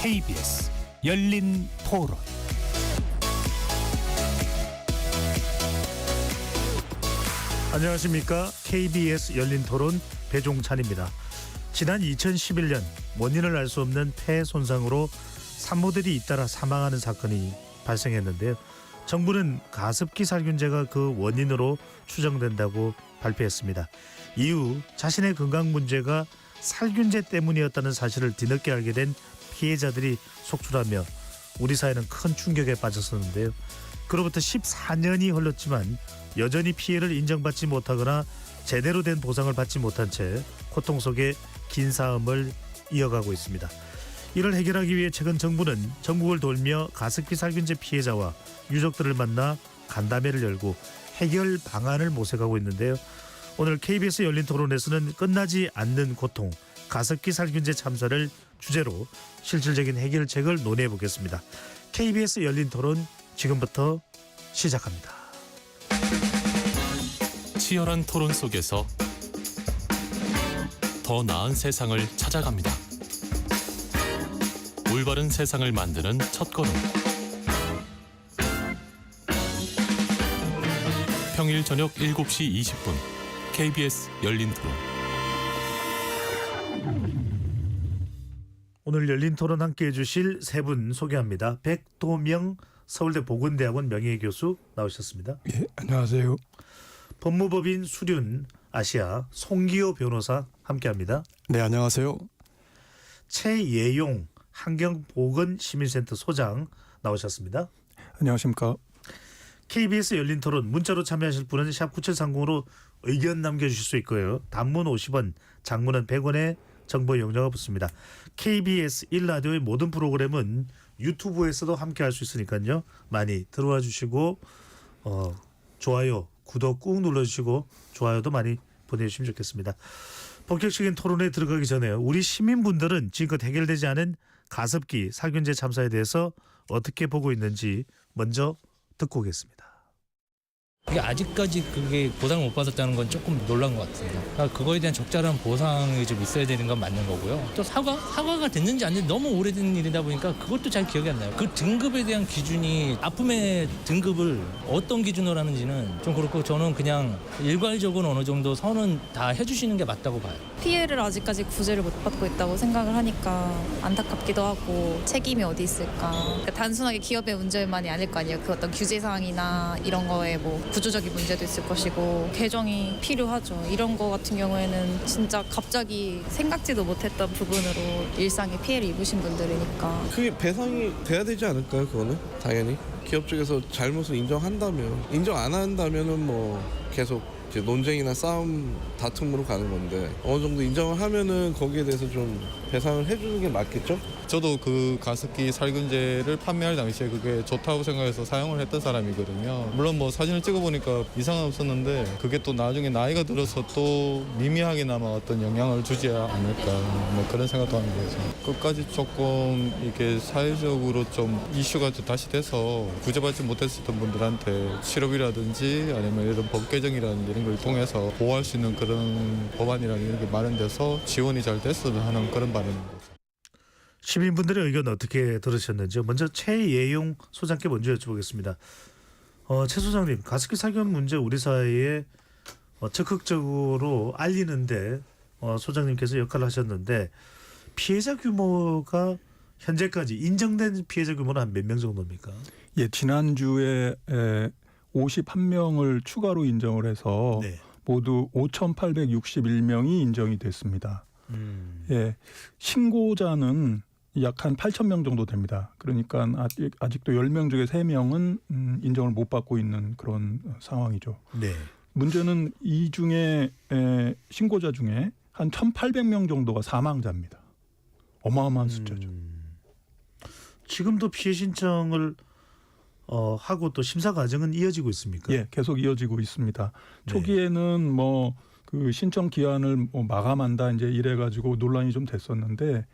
KBS 열린 토론. 안녕하십니까. KBS 열린 토론 배종찬입니다. 지난 2011년 원인을 알 수 없는 폐 손상으로 산모들이 잇따라 사망하는 사건이 발생했는데요. 정부는 가습기 살균제가 그 원인으로 추정된다고 발표했습니다. 이후 자신의 건강 문제가 살균제 때문이었다는 사실을 뒤늦게 알게 된 피해자들이 속출하며 우리 사회는 큰 충격에 빠졌었는데요. 그로부터 14년이 흘렀지만 여전히 피해를 인정받지 못하거나 제대로 된 보상을 받지 못한 채 고통 속에 긴 싸움을 이어가고 있습니다. 이를 해결하기 위해 최근 정부는 전국을 돌며 가습기 살균제 피해자와 유족들을 만나 간담회를 열고 해결 방안을 모색하고 있는데요. 오늘 KBS 열린 토론에서는 끝나지 않는 고통, 가습기 살균제 참사를 주제로 실질적인 해결책을 논의해 보겠습니다. KBS 열린 토론 지금부터 시작합니다. 치열한 토론 속에서 더 나은 세상을 찾아갑니다. 올바른 세상을 만드는 첫걸음. 평일 저녁 7시 20분 KBS 열린 토론. 오늘 열린 토론 함께해 주실 세 분 소개합니다. 백도명 서울대 보건대학원 명예교수 나오셨습니다. 예, 안녕하세요. 법무법인 수륜 아시아 송기호 변호사 함께합니다. 네, 안녕하세요. 최예용 환경보건시민센터 소장 나오셨습니다. 안녕하십니까. KBS 열린 토론 문자로 참여하실 분은 샵 9730으로 의견 남겨주실 수 있고요. 단문 50원, 장문은 100원의 정보 용료가 붙습니다. KBS 1라디오의 모든 프로그램은 유튜브에서도 함께할 수 있으니까요. 많이 들어와 주시고 좋아요, 구독 꾹 눌러주시고 좋아요도 많이 보내주시면 좋겠습니다. 본격적인 토론에 들어가기 전에 우리 시민분들은 지금껏 해결되지 않은 가습기 살균제 참사에 대해서 어떻게 보고 있는지 먼저 듣고 오겠습니다. 이게 아직까지 그게 보상을 못 받았다는 건 조금 놀란 것 같습니다. 그러니까 그거에 대한 적절한 보상이 좀 있어야 되는 건 맞는 거고요. 또 사과가 됐는지 안 됐는지 너무 오래된 일이다 보니까 그것도 잘 기억이 안 나요. 그 등급에 대한 기준이 아픔의 등급을 어떤 기준으로 하는지는 좀 그렇고 저는 그냥 일괄적으로 어느 정도 선은 다 해주시는 게 맞다고 봐요. 피해를 아직까지 구제를 못 받고 있다고 생각을 하니까 안타깝기도 하고 책임이 어디 있을까. 그러니까 단순하게 기업의 문제만이 아닐 거 아니에요. 그 어떤 규제 사항이나 이런 거에 뭐 구조적인 문제도 있을 것이고 개정이 필요하죠. 이런 거 같은 경우에는 진짜 갑자기 생각지도 못했던 부분으로 일상에 피해를 입으신 분들이니까. 그게 배상이 돼야 되지 않을까요? 그거는 당연히 기업 쪽에서 잘못을 인정한다면, 인정 안 한다면은 뭐 계속 이제 논쟁이나 싸움, 다툼으로 가는 건데 어느 정도 인정을 하면은 거기에 대해서 좀 배상을 해주는 게 맞겠죠? 저도 그 가습기 살균제를 판매할 당시에 그게 좋다고 생각해서 사용을 했던 사람이거든요. 물론 뭐 사진을 찍어보니까 이상은 없었는데 그게 또 나중에 나이가 들어서 또 미미하게나마 어떤 영향을 주지 않을까 뭐 그런 생각도 하는 거죠. 끝까지 조금 이게 사회적으로 좀 이슈가 다시 돼서 구제받지 못했었던 분들한테 치료비라든지 아니면 이런 법 개정이라든지 이런 걸 통해서 보호할 수 있는 그런 법안이라는 이런 게 마련돼서 지원이 잘 됐으면 하는 그런 바람인 거죠. 시민분들의 의견 어떻게 들으셨는지요? 먼저 최예용 소장께 먼저 여쭤보겠습니다. 최 소장님, 가습기 살균 문제 우리 사회에 적극적으로 알리는데 소장님께서 역할을 하셨는데 피해자 규모가 현재까지 인정된 피해자 규모는 한 몇 명 정도입니까? 예, 지난주에 51명을 추가로 인정을 해서 네. 모두 5,861명이 인정이 됐습니다. 예, 신고자는 약 한 8,000명 정도 됩니다. 그러니까 아직도 10명 중에 3명은 인정을 못 받고 있는 그런 상황이죠. 네. 문제는 이 중에 신고자 중에 한 1,800명 정도가 사망자입니다. 어마어마한 숫자죠. 지금도 피해 신청을 하고 또 심사 과정은 이어지고 있습니까? 예, 계속 이어지고 있습니다. 네. 초기에는 뭐 그 신청 기한을 마감한다 이제 이래가지고 논란이 좀 됐었는데,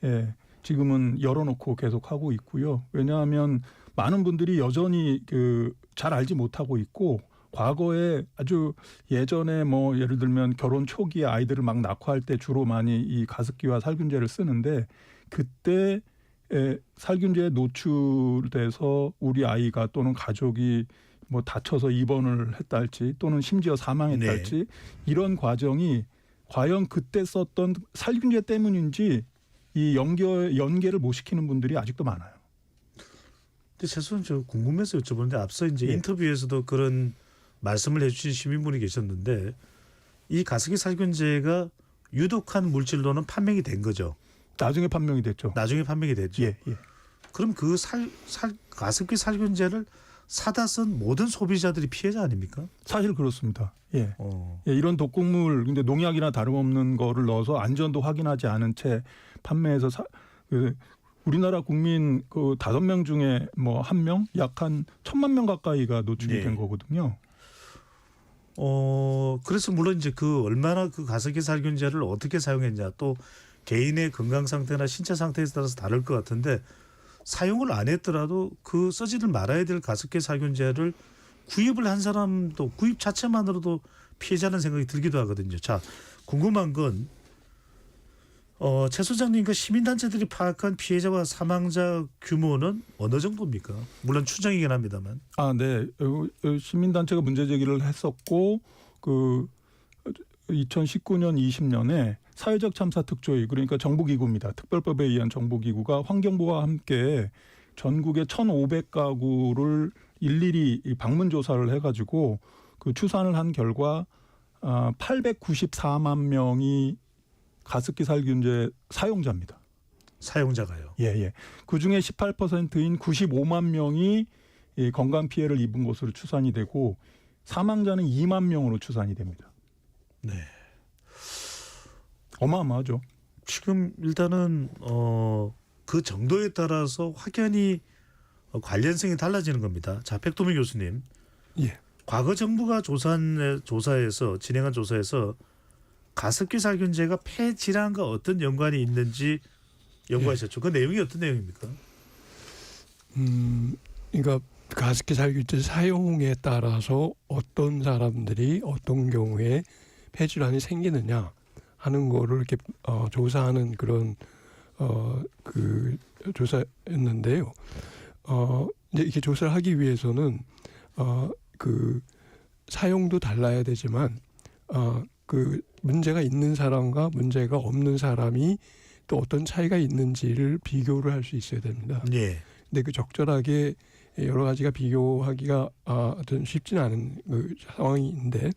예, 지금은 열어놓고 계속 하고 있고요. 왜냐하면 많은 분들이 여전히 잘 알지 못하고 있고, 과거에 아주 예전에 뭐 예를 들면 결혼 초기에 아이들을 막 낳고 할 때 주로 많이 이 가습기와 살균제를 쓰는데 그때 살균제에 노출돼서 우리 아이가 또는 가족이 뭐 다쳐서 입원을 했다 할지 또는 심지어 사망했다 네. 할지 이런 과정이 과연 그때 썼던 살균제 때문인지 이 연계를 못 시키는 분들이 아직도 많아요. 근데 최소한 저 궁금해서 여쭤보는데 앞서 이제 예. 인터뷰에서도 그런 말씀을 해주신 시민분이 계셨는데 이 가습기 살균제가 유독한 물질로는 판명이 된 거죠. 나중에 판명이 됐죠. 나중에 판명이 됐죠. 예, 예. 그럼 그 가습기 살균제를 사다 쓴 모든 소비자들이 피해자 아닙니까? 사실 그렇습니다. 예. 어. 예, 이런 독극물 근데 농약이나 다름없는 거를 넣어서 안전도 확인하지 않은 채 판매해서 우리나라 국민 그 5명 중에 뭐 1명 약 한 1,000만 명 가까이가 노출이 네. 된 거거든요. 그래서 물론 이제 그 얼마나 그 가습기 살균제를 어떻게 사용했냐 또 개인의 건강 상태나 신체 상태에 따라서 다를 것 같은데 사용을 안 했더라도 그 쓰지를 말아야 될 가습기 살균제를 구입을 한 사람도 구입 자체만으로도 피해자는 생각이 들기도 하거든요. 자, 궁금한 건 최 소장님 그 시민단체들이 파악한 피해자와 사망자 규모는 어느 정도입니까? 물론 추정이긴 합니다만. 아, 네. 시민단체가 문제 제기를 했었고 그 2019년 20년에 사회적 참사 특조위 그러니까 정부기구입니다. 특별법에 의한 정부기구가 환경부와 함께 전국의 1,500가구를 일일이 방문 조사를 해가지고 그 추산을 한 결과 894만 명이 가습기 살균제 사용자입니다. 사용자가요. 예, 예. 그 중에 18%인 95만 명이 건강 피해를 입은 것으로 추산이 되고 사망자는 2만 명으로 추산이 됩니다. 네. 어마어마하죠. 지금 일단은 그 정도에 따라서 확연히 관련성이 달라지는 겁니다. 자, 백도미 교수님. 예. 과거 정부가 진행한 조사에서 가습기 살균제가 폐 질환과 어떤 연관이 있는지 연구하셨죠. 그 내용이 어떤 내용입니까? 그러니까 가습기 살균제 사용에 따라서 어떤 사람들이 어떤 경우에 폐질환이 생기느냐 하는 거를 이렇게 조사하는 그런 그 조사였는데요. 이제 이렇게 조사를 하기 위해서는 그 사용도 달라야 되지만 그 문제가 있는 사람과 문제가 없는 사람이 또 어떤 차이가 있는지를 비교를 할 수 있어야 됩니다. 예. 근데 그 적절하게 여러 가지가 비교하기가 어떤 쉽지는 않은 그 상황인데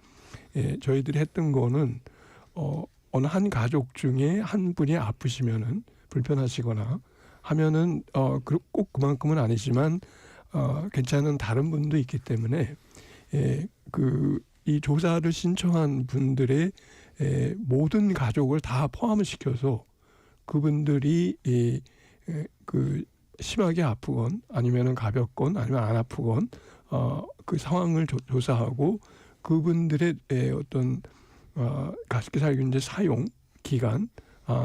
저희들이 했던 거는 어느 한 가족 중에 한 분이 아프시면은 불편하시거나 하면은 꼭 그만큼은 아니지만 괜찮은 다른 분도 있기 때문에 이 조사를 신청한 분들의 모든 가족을 다 포함을 시켜서 그분들이 그 심하게 아프건 아니면은 가볍건 아니면 안 아프건 그 상황을 조사하고 그분들의 어떤 가습기 살균제 사용 기간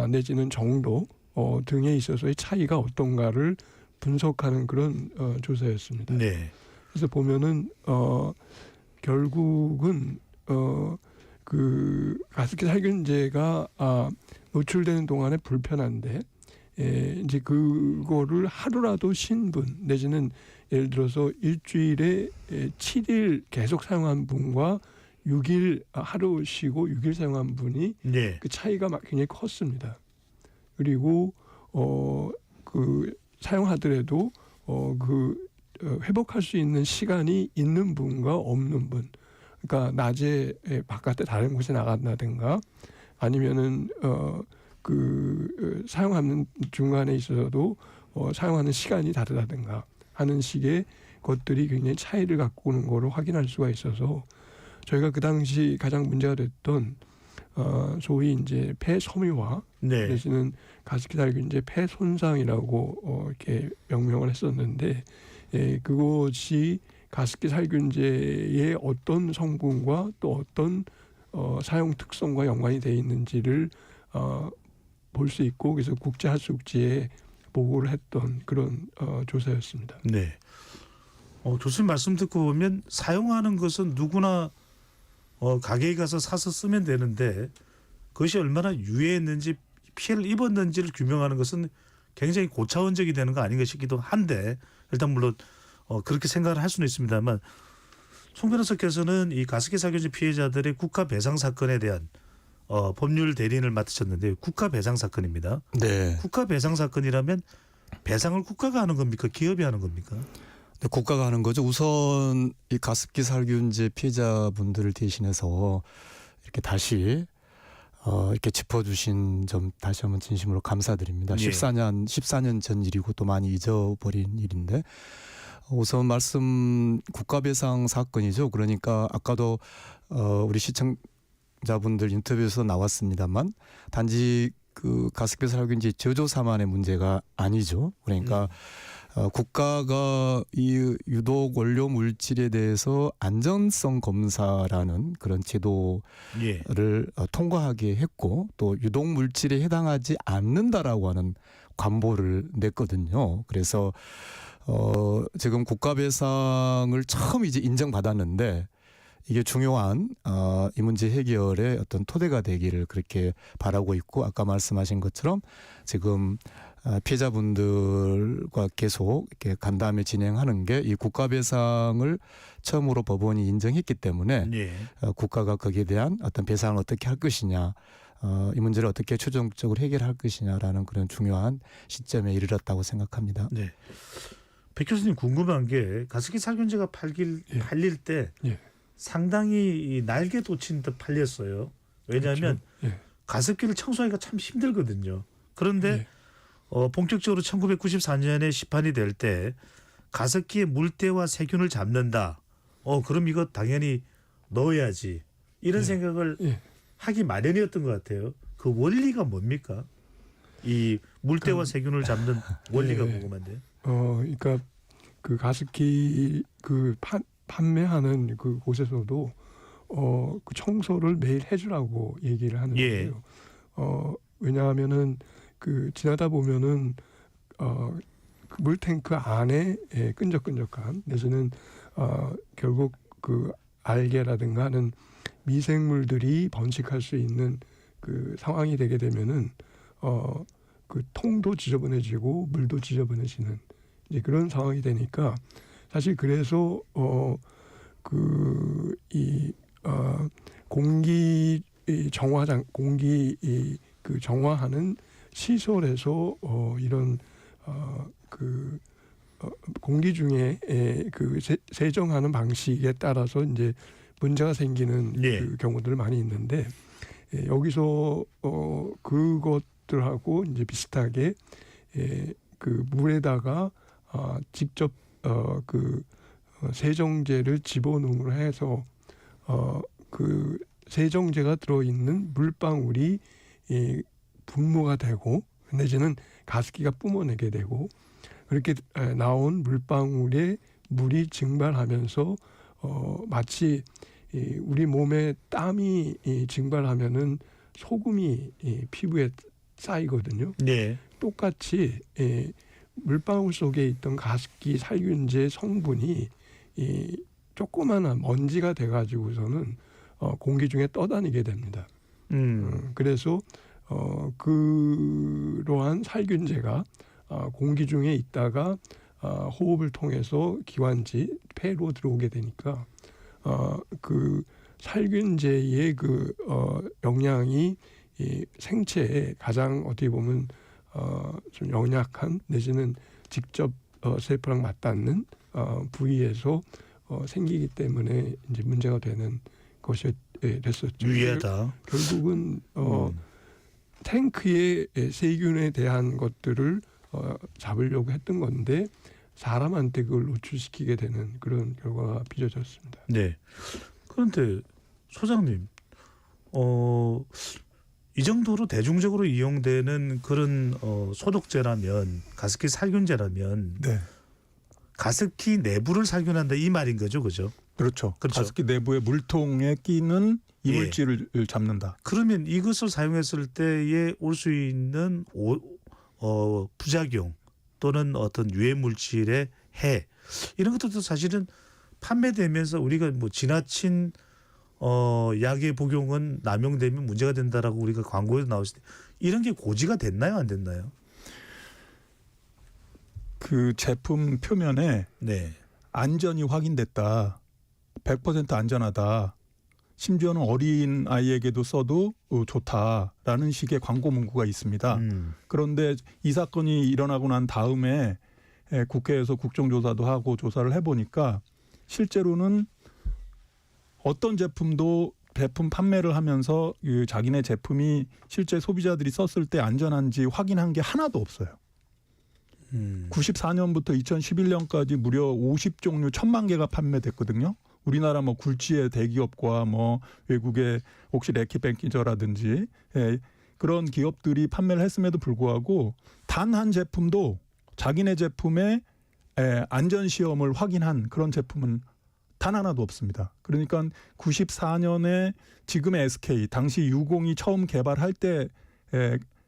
내지는 정도 등에 있어서의 차이가 어떤가를 분석하는 그런 조사였습니다. 네. 그래서 보면은 결국은 그 가습기 살균제가 노출되는 동안에 불편한데 이제 그거를 하루라도 쉰 분 내지는 예를 들어서 일주일에 7일 계속 사용한 분과 6일 하루 쉬고 6일 사용한 분이 네. 그 차이가 굉장히 컸습니다. 그리고 그 사용하더라도 그 회복할 수 있는 시간이 있는 분과 없는 분, 그러니까 낮에 바깥에 다른 곳에 나간다든가 아니면은 그 사용하는 중간에 있어서도 사용하는 시간이 다르다든가 하는 식의 것들이 굉장히 차이를 갖고 오는 거를 확인할 수가 있어서 저희가 그 당시 가장 문제가 됐던 소위 이제 폐섬유화 네. 내지는 가습기 살균제 폐손상이라고 이렇게 명명을 했었는데 그것이 가습기 살균제의 어떤 성분과 또 어떤 사용 특성과 연관이 되어 있는지를 볼 수 있고 그래서 국제하수국지에 보고를 했던 그런 조사였습니다. 네. 교수님 말씀 듣고 보면 사용하는 것은 누구나 가게에 가서 사서 쓰면 되는데 그것이 얼마나 유해했는지 피해를 입었는지를 규명하는 것은 굉장히 고차원적이 되는 거 아닌가 싶기도 한데 일단 물론 그렇게 생각을 할 수는 있습니다만 송 변호사께서는 이 가습기 살균제 피해자들의 국가 배상 사건에 대한 법률 대리인을 맡으셨는데 국가 배상 사건입니다. 네. 국가 배상 사건이라면 배상을 국가가 하는 겁니까? 기업이 하는 겁니까? 네, 국가가 하는 거죠. 우선 이 가습기 살균제 피해자분들을 대신해서 이렇게 다시 이렇게 짚어주신 점 다시 한번 진심으로 감사드립니다. 예. 14년 전 일이고 또 많이 잊어버린 일인데 우선 말씀 국가배상 사건이죠. 그러니까 아까도 우리 시청자분들 인터뷰에서 나왔습니다만 단지 그 가습기 살균제 제조사만의 문제가 아니죠. 그러니까 국가가 이 유독 원료 물질에 대해서 안전성 검사라는 그런 제도를 예. 통과하게 했고 또 유독 물질에 해당하지 않는다라고 하는 관보를 냈거든요. 그래서 지금 국가배상을 처음 이제 인정받았는데 이게 중요한 이 문제 해결의 어떤 토대가 되기를 그렇게 바라고 있고 아까 말씀하신 것처럼 지금 피해자분들과 계속 이렇게 간담회 진행하는 게 이 국가배상을 처음으로 법원이 인정했기 때문에 예. 국가가 거기에 대한 어떤 배상을 어떻게 할 것이냐 이 문제를 어떻게 최종적으로 해결할 것이냐라는 그런 중요한 시점에 이르렀다고 생각합니다. 네. 백 교수님 궁금한 게 가습기 살균제가 팔릴 때 예. 상당히 이 날개 돋친 듯 팔렸어요. 왜냐하면 그렇죠. 예. 가습기를 청소하기가 참 힘들거든요. 그런데 예. 본격적으로 1994년에 시판이 될 때 가습기에 물때와 세균을 잡는다. 그럼 이거 당연히 넣어야지. 이런 예. 생각을 예. 하기 마련이었던 것 같아요. 그 원리가 뭡니까? 이 물때와 세균을 잡는 원리가 예. 궁금한데. 그러니까 그 가습기 그 판매하는 그 곳에서도 그 청소를 매일 해주라고 얘기를 하는데요. 왜냐하면은 그 지나다 보면은 그 물탱크 안에 끈적끈적한 내지는 결국 그 알게라든가 하는 미생물들이 번식할 수 있는 그 상황이 되게 되면은 그 통도 지저분해지고 물도 지저분해지는 이제 그런 상황이 되니까 사실 그래서 공기 정화하는 시설에서 이런 공기 중에 그 세정하는 방식에 따라서 이제 문제가 생기는 예. 그 경우들 많이 있는데 여기서 그것들하고 이제 비슷하게 그 물에다가 직접 그 세정제를 집어넣음으로 해서 그 세정제가 들어있는 물방울이 분무가 되고 내지는 가습기가 뿜어내게 되고 그렇게 나온 물방울에 물이 증발하면서 마치 우리 몸에 땀이 증발하면은 소금이 피부에 쌓이거든요. 네. 똑같이 물방울 속에 있던 가습기 살균제 성분이 조그마한 먼지가 돼가지고서는 공기 중에 떠다니게 됩니다. 그래서 그러한 살균제가 공기 중에 있다가 호흡을 통해서 기관지 폐로 들어오게 되니까 그 살균제의 그 영향이 이 생체에 가장 어떻게 보면 좀 연약한 내지는 직접 세포랑 맞닿는 부위에서 생기기 때문에 이제 문제가 되는 것이 됐었죠. 유의하다. 결국은 탱크의 세균에 대한 것들을 잡으려고 했던 건데 사람한테 그걸 노출시키게 되는 그런 결과가 빚어졌습니다. 네. 그런데 소장님, 이 정도로 대중적으로 이용되는 그런 소독제라면 가습기 살균제라면 네. 가습기 내부를 살균한다 이 말인 거죠, 그죠? 그렇죠. 그렇죠. 가습기 내부의 물통에 끼는 이물질을 잡는다. 그러면 이것을 사용했을 때에 올 수 있는 부작용 또는 어떤 유해 물질의 해 이런 것들도 사실은 판매되면서 우리가 뭐 지나친 약의 복용은 남용되면 문제가 된다라고 우리가 광고에 나왔을 때 이런 게 고지가 됐나요, 안 됐나요? 그 제품 표면에 네. 안전이 확인됐다. 100% 안전하다. 심지어는 어린 아이에게도 써도 좋다라는 식의 광고 문구가 있습니다. 그런데 이 사건이 일어나고 난 다음에 국회에서 국정조사도 하고 조사를 해보니까 실제로는 어떤 제품도 제품 판매를 하면서 자기네 제품이 실제 소비자들이 썼을 때 안전한지 확인한 게 하나도 없어요. 94년부터 2011년까지 무려 50종류 1000만 개가 판매됐거든요. 우리나라 뭐 굴지의 대기업과 뭐 외국의 혹시 레키뱅키저라든지 그런 기업들이 판매를 했음에도 불구하고 단 한 제품도 자기네 제품의 안전 시험을 확인한 그런 제품은 단 하나도 없습니다. 그러니까 94년에 지금의 SK 당시 유공이 처음 개발할 때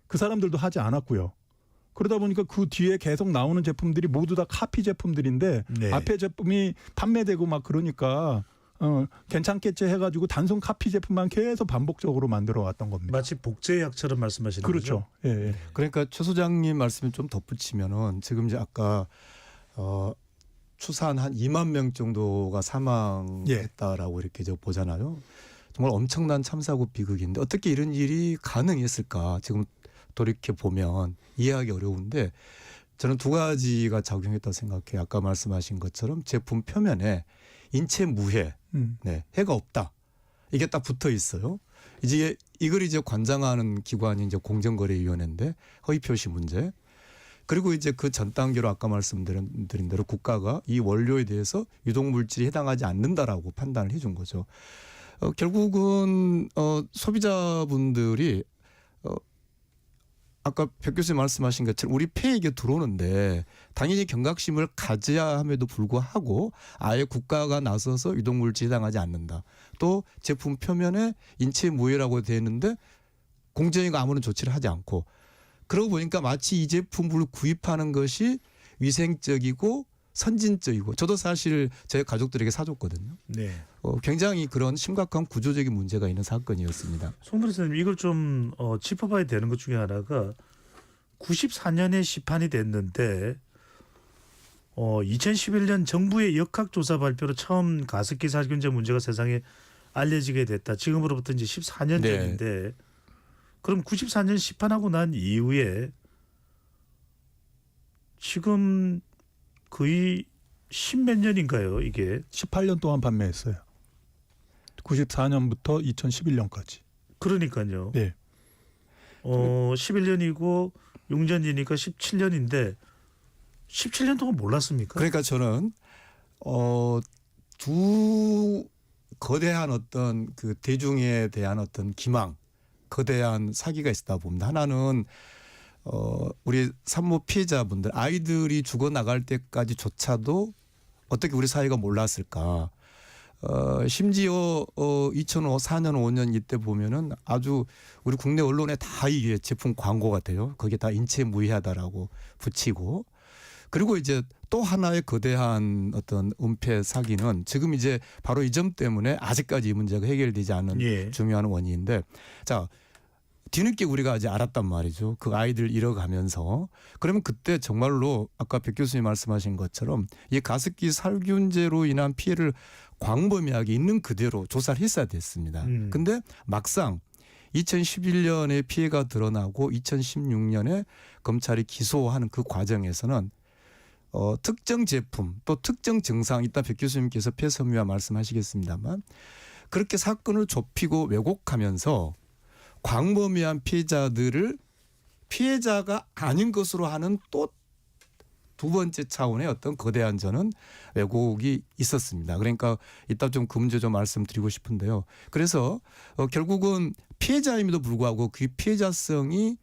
그 사람들도 하지 않았고요. 그러다 보니까 그 뒤에 계속 나오는 제품들이 모두 다 카피 제품들인데 네. 앞에 제품이 판매되고 막 그러니까 괜찮겠지 해가지고 단순 카피 제품만 계속 반복적으로 만들어 왔던 겁니다. 마치 복제약처럼 말씀하시는 거죠? 그렇죠. 예, 예. 그러니까 최 소장님 말씀을 좀 덧붙이면은 지금 이제 아까 추산 한 2만 명 정도가 사망했다라고 이렇게 저 보잖아요. 정말 엄청난 참사고 비극인데 어떻게 이런 일이 가능했을까? 지금 돌이켜 보면 이해하기 어려운데 저는 두 가지가 작용했다고 생각해요. 아까 말씀하신 것처럼 제품 표면에 인체 무해, 네, 해가 없다. 이게 딱 붙어 있어요. 이제 이걸 이제 관장하는 기관이 이제 공정거래위원회인데 허위 표시 문제. 그리고 이제 그 전 단계로 아까 말씀드린 대로 국가가 이 원료에 대해서 유독 물질이 해당하지 않는다라고 판단을 해준 거죠. 결국은 소비자분들이 아까 백 교수님 말씀하신 것처럼 우리 폐에 이게 들어오는데 당연히 경각심을 가져야 함에도 불구하고 아예 국가가 나서서 유독물질 해당하지 않는다. 또 제품 표면에 인체 무해라고 되어 있는데 공정위가 아무런 조치를 하지 않고 그러고 보니까 마치 이 제품을 구입하는 것이 위생적이고 선진적이고 저도 사실 제 가족들에게 사줬거든요. 네. 굉장히 그런 심각한 구조적인 문제가 있는 사건이었습니다. 송 변호사님 이걸 좀 짚어봐야 되는 것 중에 하나가 94년에 시판이 됐는데 2011년 정부의 역학조사 발표로 처음 가습기 살균제 문제가 세상에 알려지게 됐다. 지금으로부터 이제 14년 네. 전인데 그럼 94년 시판하고 난 이후에 지금 거의 10몇 년인가요 이게? 18년 동안 판매했어요. 94년부터 2011년까지. 그러니까요. 네. 11년이고 6년이니까 17년인데 17년 동안 몰랐습니까? 그러니까 저는 두 거대한 어떤 그 대중에 대한 어떤 기망, 거대한 사기가 있었다 봅니다. 하나는 우리 산모 피해자분들 아이들이 죽어 나갈 때까지조차도 어떻게 우리 사회가 몰랐을까? 심지어 2004년 5년 이때 보면은 아주 우리 국내 언론에 다 이게 제품 광고가 돼요. 거기에 다 인체 무해하다라고 붙이고 그리고 이제 또 하나의 거대한 어떤 은폐 사기는 지금 이제 바로 이 점 때문에 아직까지 이 문제가 해결되지 않은 예. 중요한 원인인데 자 뒤늦게 우리가 이제 알았단 말이죠. 그 아이들 잃어가면서 그러면 그때 정말로 아까 백 교수님 말씀하신 것처럼 이 가습기 살균제로 인한 피해를 광범위하게 있는 그대로 조사를 했어야 됐습니다. 근데 막상 2011년에 피해가 드러나고 2016년에 검찰이 기소하는 그 과정에서는 특정 제품 또 특정 증상 이따 백 교수님께서 폐섬유화 말씀하시겠습니다만 그렇게 사건을 좁히고 왜곡하면서 광범위한 피해자들을 피해자가 아닌 것으로 하는 또 두 번째 차원의 어떤 거대한 저는 왜곡이 있었습니다. 그러니까 이따 좀 그 문제 좀 말씀드리고 싶은데요. 그래서 결국은 피해자임에도 불구하고 그 피해자성이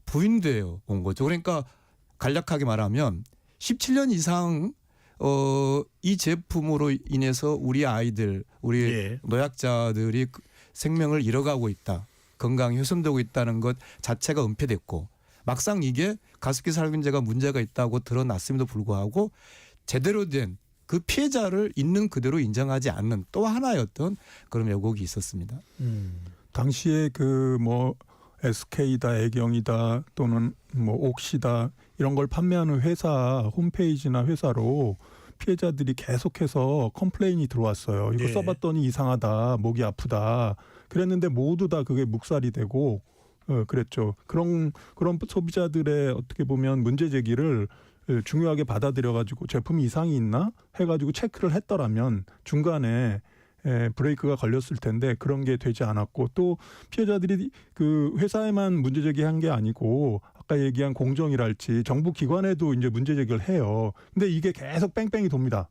부인되어 온 거죠. 그러니까 간략하게 말하면 17년 이상 이 제품으로 인해서 우리 아이들, 우리 예. 노약자들이 생명을 잃어가고 있다. 건강이 훼손되고 있다는 것 자체가 은폐됐고 막상 이게 가습기 살균제가 문제가 있다고 드러났음에도 불구하고 제대로 된 그 피해자를 있는 그대로 인정하지 않는 또 하나의 어떤 그런 왜곡이 있었습니다. 당시에 그 뭐 SK다, 애경이다 또는 뭐 옥시다 이런 걸 판매하는 회사 홈페이지나 회사로 피해자들이 계속해서 컴플레인이 들어왔어요. 이거 예. 써봤더니 이상하다, 목이 아프다. 그랬는데 모두 다 그게 묵살이 되고 그랬죠. 그런 소비자들의 어떻게 보면 문제 제기를 중요하게 받아들여가지고 제품이 이상이 있나 해가지고 체크를 했더라면 중간에 브레이크가 걸렸을 텐데 그런 게 되지 않았고 또 피해자들이 그 회사에만 문제 제기한 게 아니고 아까 얘기한 공정이랄지 정부 기관에도 이제 문제 제기를 해요. 근데 이게 계속 뺑뺑이 돕니다.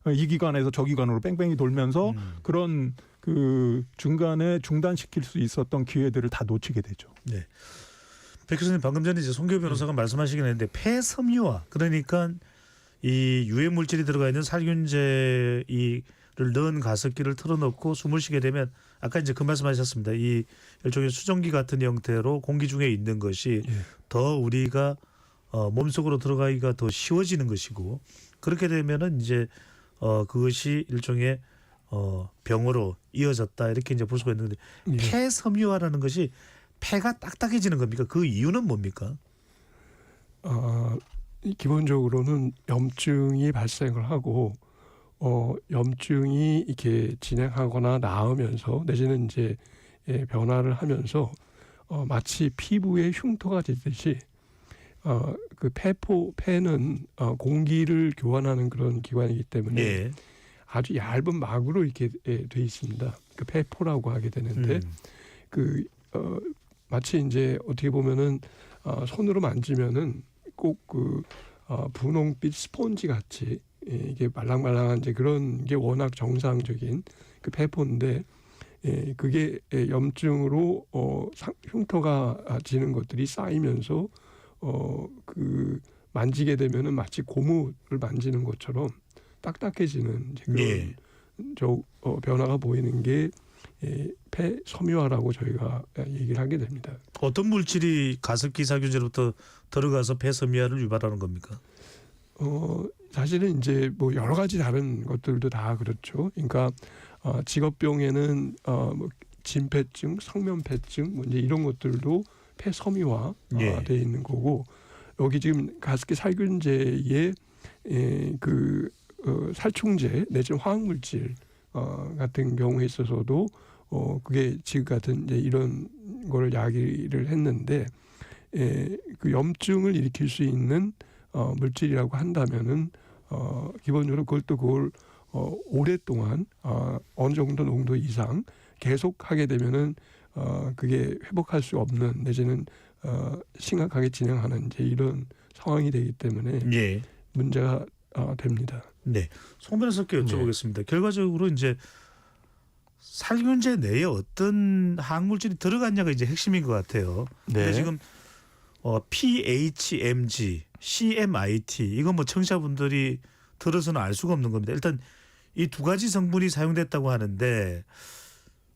이 기관에서 저 기관으로 뺑뺑이 돌면서 그런 그 중간에 중단시킬 수 있었던 기회들을 다 놓치게 되죠. 네. 백 교수님 방금 전에 이제 송교 변호사가 말씀하시긴 했는데 폐섬유화 그러니까 이 유해 물질이 들어가 있는 살균제를 넣은 가습기를 틀어놓고 숨을 쉬게 되면 아까 이제 그 말씀하셨습니다. 이 일종의 수증기 같은 형태로 공기 중에 있는 것이 더 우리가 몸속으로 들어가기가 더 쉬워지는 것이고 그렇게 되면은 이제 그것이 일종의 병으로 이어졌다 이렇게 이제 볼 수가 있는데 폐섬유화라는 것이 폐가 딱딱해지는 겁니까? 그 이유는 뭡니까? 기본적으로는 염증이 발생을 하고 염증이 이렇게 진행하거나 나으면서 내지는 이제 변화를 하면서 마치 피부에 흉터가 되듯이 그 폐는 공기를 교환하는 그런 기관이기 때문에 예. 아주 얇은 막으로 이렇게 돼 있습니다. 그 폐포라고 하게 되는데 마치 이제 어떻게 보면은 손으로 만지면은 꼭 그 분홍빛 스폰지 같이 이게 말랑말랑한 이제 그런 게 워낙 정상적인 그 폐포인데 그게 염증으로 흉터가 지는 것들이 쌓이면서 그 만지게 되면은 마치 고무를 만지는 것처럼 딱딱해지는 이제 그런 변화가 보이는 게 폐섬유화라고 저희가 얘기를 하게 됩니다. 어떤 물질이 가습기 살균제로부터 들어가서 폐섬유화를 유발하는 겁니까? 사실은 이제 뭐 여러 가지 다른 것들도 다 그렇죠. 그러니까 직업병에는 뭐 진폐증, 성면폐증, 뭐 이제 이런 것들도 폐섬유화 돼 있는 거고 여기 지금 가습기 살균제에 그 살충제 내지는 화학물질 같은 경우에 있어서도 그게 지금 같은 이제 이런 거를 야기를 했는데 그 염증을 일으킬 수 있는 물질이라고 한다면은 기본적으로 그걸 오랫동안 어느 정도 농도 이상 계속 하게 되면은 그게 회복할 수 없는 내지는 심각하게 진행하는 이제 이런 상황이 되기 때문에 문제가 됩니다. 네, 송 변호사께 여쭤보겠습니다. 결과적으로 이제 살균제 내에 어떤 화학물질이 들어갔냐가 이제 핵심인 것 같아요. 근데 지금 PHMG, CMIT 이건 뭐 청취자분들이 들어서는 알 수가 없는 겁니다. 일단 이 두 가지 성분이 사용됐다고 하는데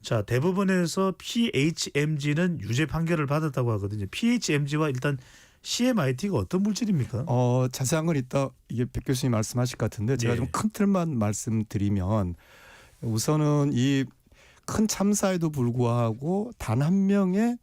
자 대법원에서 PHMG는 유죄 판결을 받았다고 하거든요. PHMG와 일단 CMIT가 어떤 물질입니까? 자세한 건 이따 이게 백 교수님 말씀하실 것 같은데 제가 좀 큰 틀만 말씀드리면 우선은 이 큰 참사에도 불구하고 단 한 명의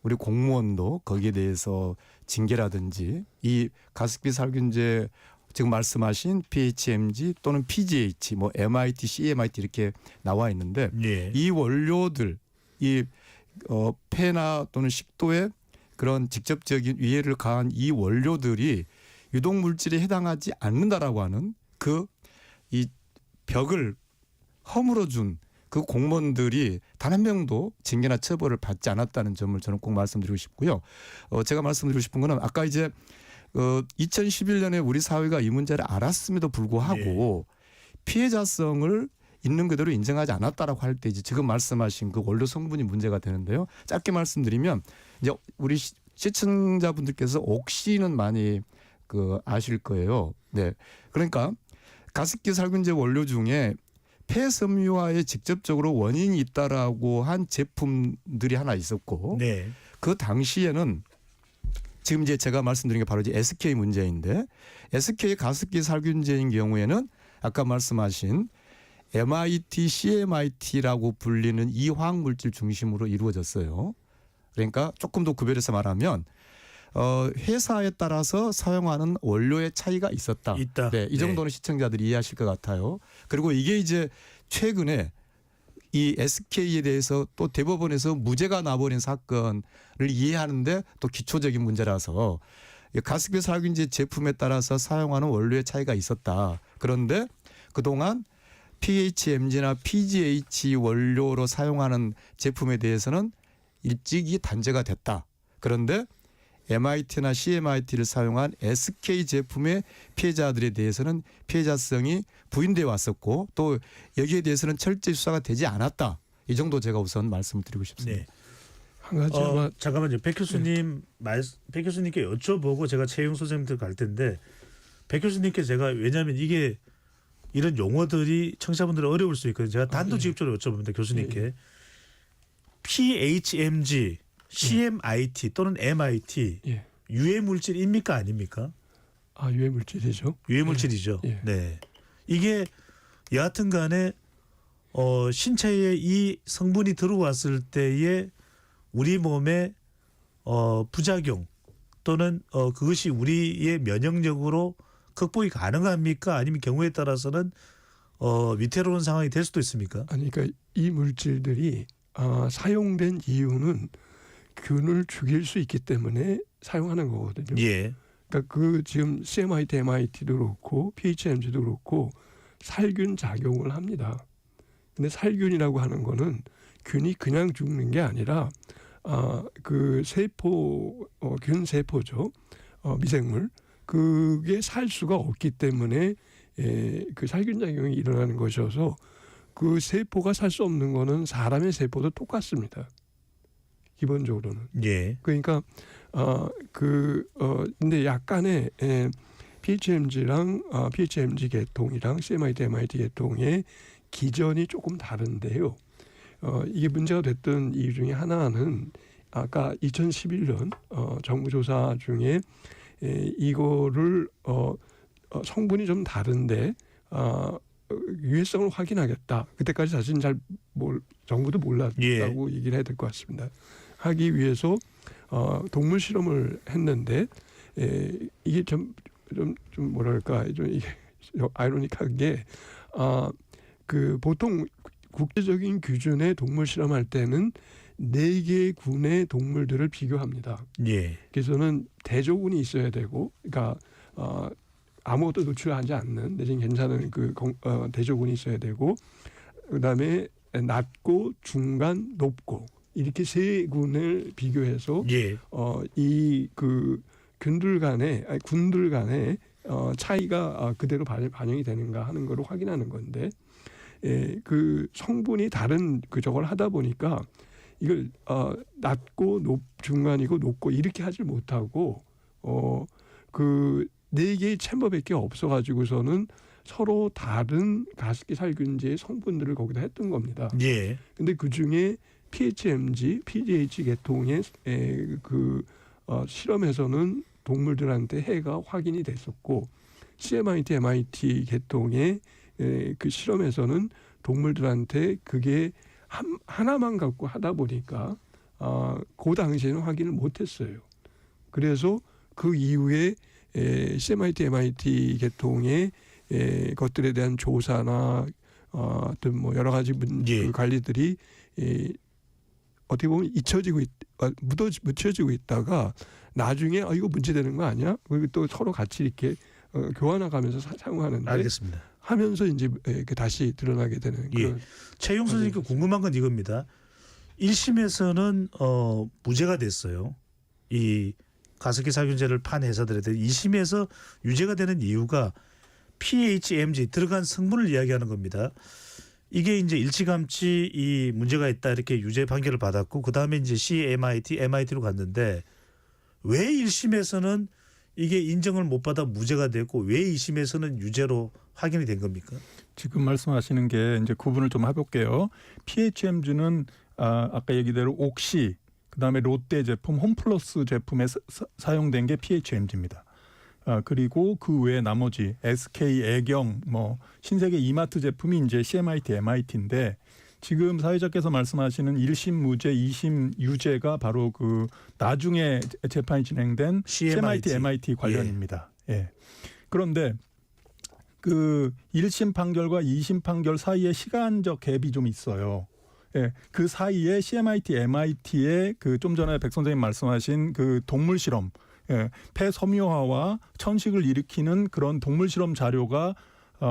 우리 공무원도 거기에 대해서 징계라든지 이 가습기 살균제 지금 말씀하신 PHMG 또는 PGH 뭐 MIT, CMIT 이렇게 나와 있는데 이 원료들 이 폐나 또는 식도에 그런 직접적인 위해를 가한 이 원료들이 유독 물질에 해당하지 않는다라고 하는 그 이 벽을 허물어 준 그 공무원들이 단 한 명도 징계나 처벌을 받지 않았다는 점을 저는 꼭 말씀드리고 싶고요. 제가 말씀드리고 싶은 거는 아까 이제 2011년에 우리 사회가 이 문제를 알았음에도 불구하고 피해자성을 있는 그대로 인정하지 않았다라고 할 때 이제 지금 말씀하신 그 원료 성분이 문제가 되는데요. 짧게 말씀드리면 이제 우리 시청자분들께서 옥시는 많이 아실 거예요. 네, 그러니까 가습기 살균제 원료 중에 폐섬유화에 직접적으로 원인이 있다라고 한 제품들이 하나 있었고 그 당시에는 지금 이제 제가 말씀드린 게 바로 이제 SK 문제인데 SK 가습기 살균제인 경우에는 아까 말씀하신 MIT, CMIT라고 불리는 이 화학 물질 중심으로 이루어졌어요. 그러니까 조금 더 구별해서 말하면 회사에 따라서 사용하는 원료의 차이가 있었다. 있다. 네, 이 정도는 시청자들이 이해하실 것 같아요. 그리고 이게 이제 최근에 이 SK에 대해서 또 대법원에서 무죄가 나버린 사건을 이해하는데 또 기초적인 문제라서 가습기 살균제 제품에 따라서 사용하는 원료의 차이가 있었다. 그런데 그동안 PHMG나 PGH 원료로 사용하는 제품에 대해서는 일찍이 단죄가 됐다. 그런데 MIT나 CMIT를 사용한 SK 제품의 피해자들에 대해서는 피해자성이 부인돼 왔었고 또 여기에 대해서는 철저히 수사가 되지 않았다. 이 정도 제가 우선 말씀드리고 싶습니다. 네. 한 가지 잠깐만요. 백 교수님 백 교수님께 여쭤보고 제가 최영 선생님들 갈 텐데 백 교수님께 제가 왜냐하면 이게 이런 용어들이 청취자분들이 어려울 수 있거든요. 제가 단도직입적으로 여쭤봅니다. 교수님께 PHMG, CMIT 또는 MIT 예. 유해 물질입니까 아닙니까? 유해 물질이죠. 유해 물질이죠. 예. 네. 이게 여하튼간에 신체에 이 성분이 들어왔을 때에 우리 몸에 부작용 또는 그것이 우리의 면역력으로 극복이 가능합니까? 아니면 경우에 따라서는 위태로운 상황이 될 수도 있습니까? 아니 그러니까 이 물질들이 사용된 이유는 균을 죽일 수 있기 때문에 사용하는 거거든요. 예. 그러니까 그 지금 CMIT, MIT도 그렇고 PHMG도 그렇고 살균 작용을 합니다. 근데 살균이라고 하는 거는 균이 그냥 죽는 게 아니라 그 세포 균 세포죠. 미생물 그게 살 수가 없기 때문에 그 살균 작용이 일어나는 것이어서 그 세포가 살 수 없는 거는 사람의 세포도 똑같습니다. 기본적으로는. 예. 그러니까 근데 약간의 PHMG랑 PHMG 계통이랑 CMIT, MIT 계통의 기전이 조금 다른데요. 이게 문제가 됐던 이유 중에 하나는 아까 2011년 정부 조사 중에 이거를 성분이 좀 다른데 유해성을 확인하겠다. 그때까지 사실 정부도 몰랐다고 얘기를 해야 될 것 같습니다. 하기 위해서 동물 실험을 했는데 이게 좀 뭐랄까 좀 이게 아이러니한 게 그 보통 국제적인 기준의 동물 실험할 때는 4개의 군의 동물들을 비교합니다. 예. 그래서는 대조군이 있어야 되고, 그러니까 아무것도 노출하지 않는 내지는 괜찮은 대조군이 있어야 되고, 그다음에 낮고 중간 높고 이렇게 3군을 비교해서 이 그 군들 간의 차이가 그대로 반영이 되는가 하는 거를 확인하는 건데. 그 성분이 다른 저걸 하다 보니까 이걸 낮고 중간이고 높고 이렇게 하지 못하고 그 4개의 챔버밖에 없어가지고서는 서로 다른 가습기 살균제의 성분들을 거기다 했던 겁니다. 예. 근데 그 중에 PHMG, PGH 계통의 실험에서는 동물들한테 해가 확인이 됐었고 CMIT, MIT 계통의 그 실험에서는 동물들한테 그게 하나만 갖고 하다 보니까 그 당시에는 확인을 못했어요. 그래서 그 이후에 CMIT, MIT 계통의 것들에 대한 조사나 어떤 뭐 여러 가지 그 관리들이 어떻게 보면 묻혀지고 있다가 나중에 이거 문제되는 거 아니야? 그리고 또 서로 같이 이렇게 교환해가면서 사용하는데. 알겠습니다. 하면서 이제 다시 드러나게 되는 그런. 최용 선생님께 궁금한 건 이겁니다. 1심에서는 무죄가 됐어요. 이 가습기 살균제를 판 회사들에 대해 2심에서 유죄가 되는 이유가 PHMG 들어간 성분을 이야기하는 겁니다. 이게 이제 일찌감치 이 문제가 있다 이렇게 유죄 판결을 받았고 그 다음에 이제 CMIT, MIT로 갔는데 왜 1심에서는 이게 인정을 못 받아 무죄가 됐고 왜 2심에서는 유죄로 확인이 된 겁니까? 지금 말씀하시는 게 이제 구분을 좀 해볼게요. PHMG는 아까 얘기대로 옥시, 그다음에 롯데 제품, 홈플러스 제품에 사용된 게 PHMG입니다. 그리고 그 외에 나머지 SK, 애경, 뭐 신세계 이마트 제품이 이제 CMIT, MIT인데 지금 사회자께서 말씀하시는 1심 무죄, 2심 유죄가 바로 그 나중에 재판이 진행된 CMIT, MIT 관련입니다. 예. 그런데 그 1심 판결과 2심 판결 사이에 시간적 갭이 좀 있어요. 예, 그 사이에 CMIT, MIT의 그 좀 전에 백 선생님 말씀하신 그 동물 실험, 예, 폐섬유화와 천식을 일으키는 그런 동물 실험 자료가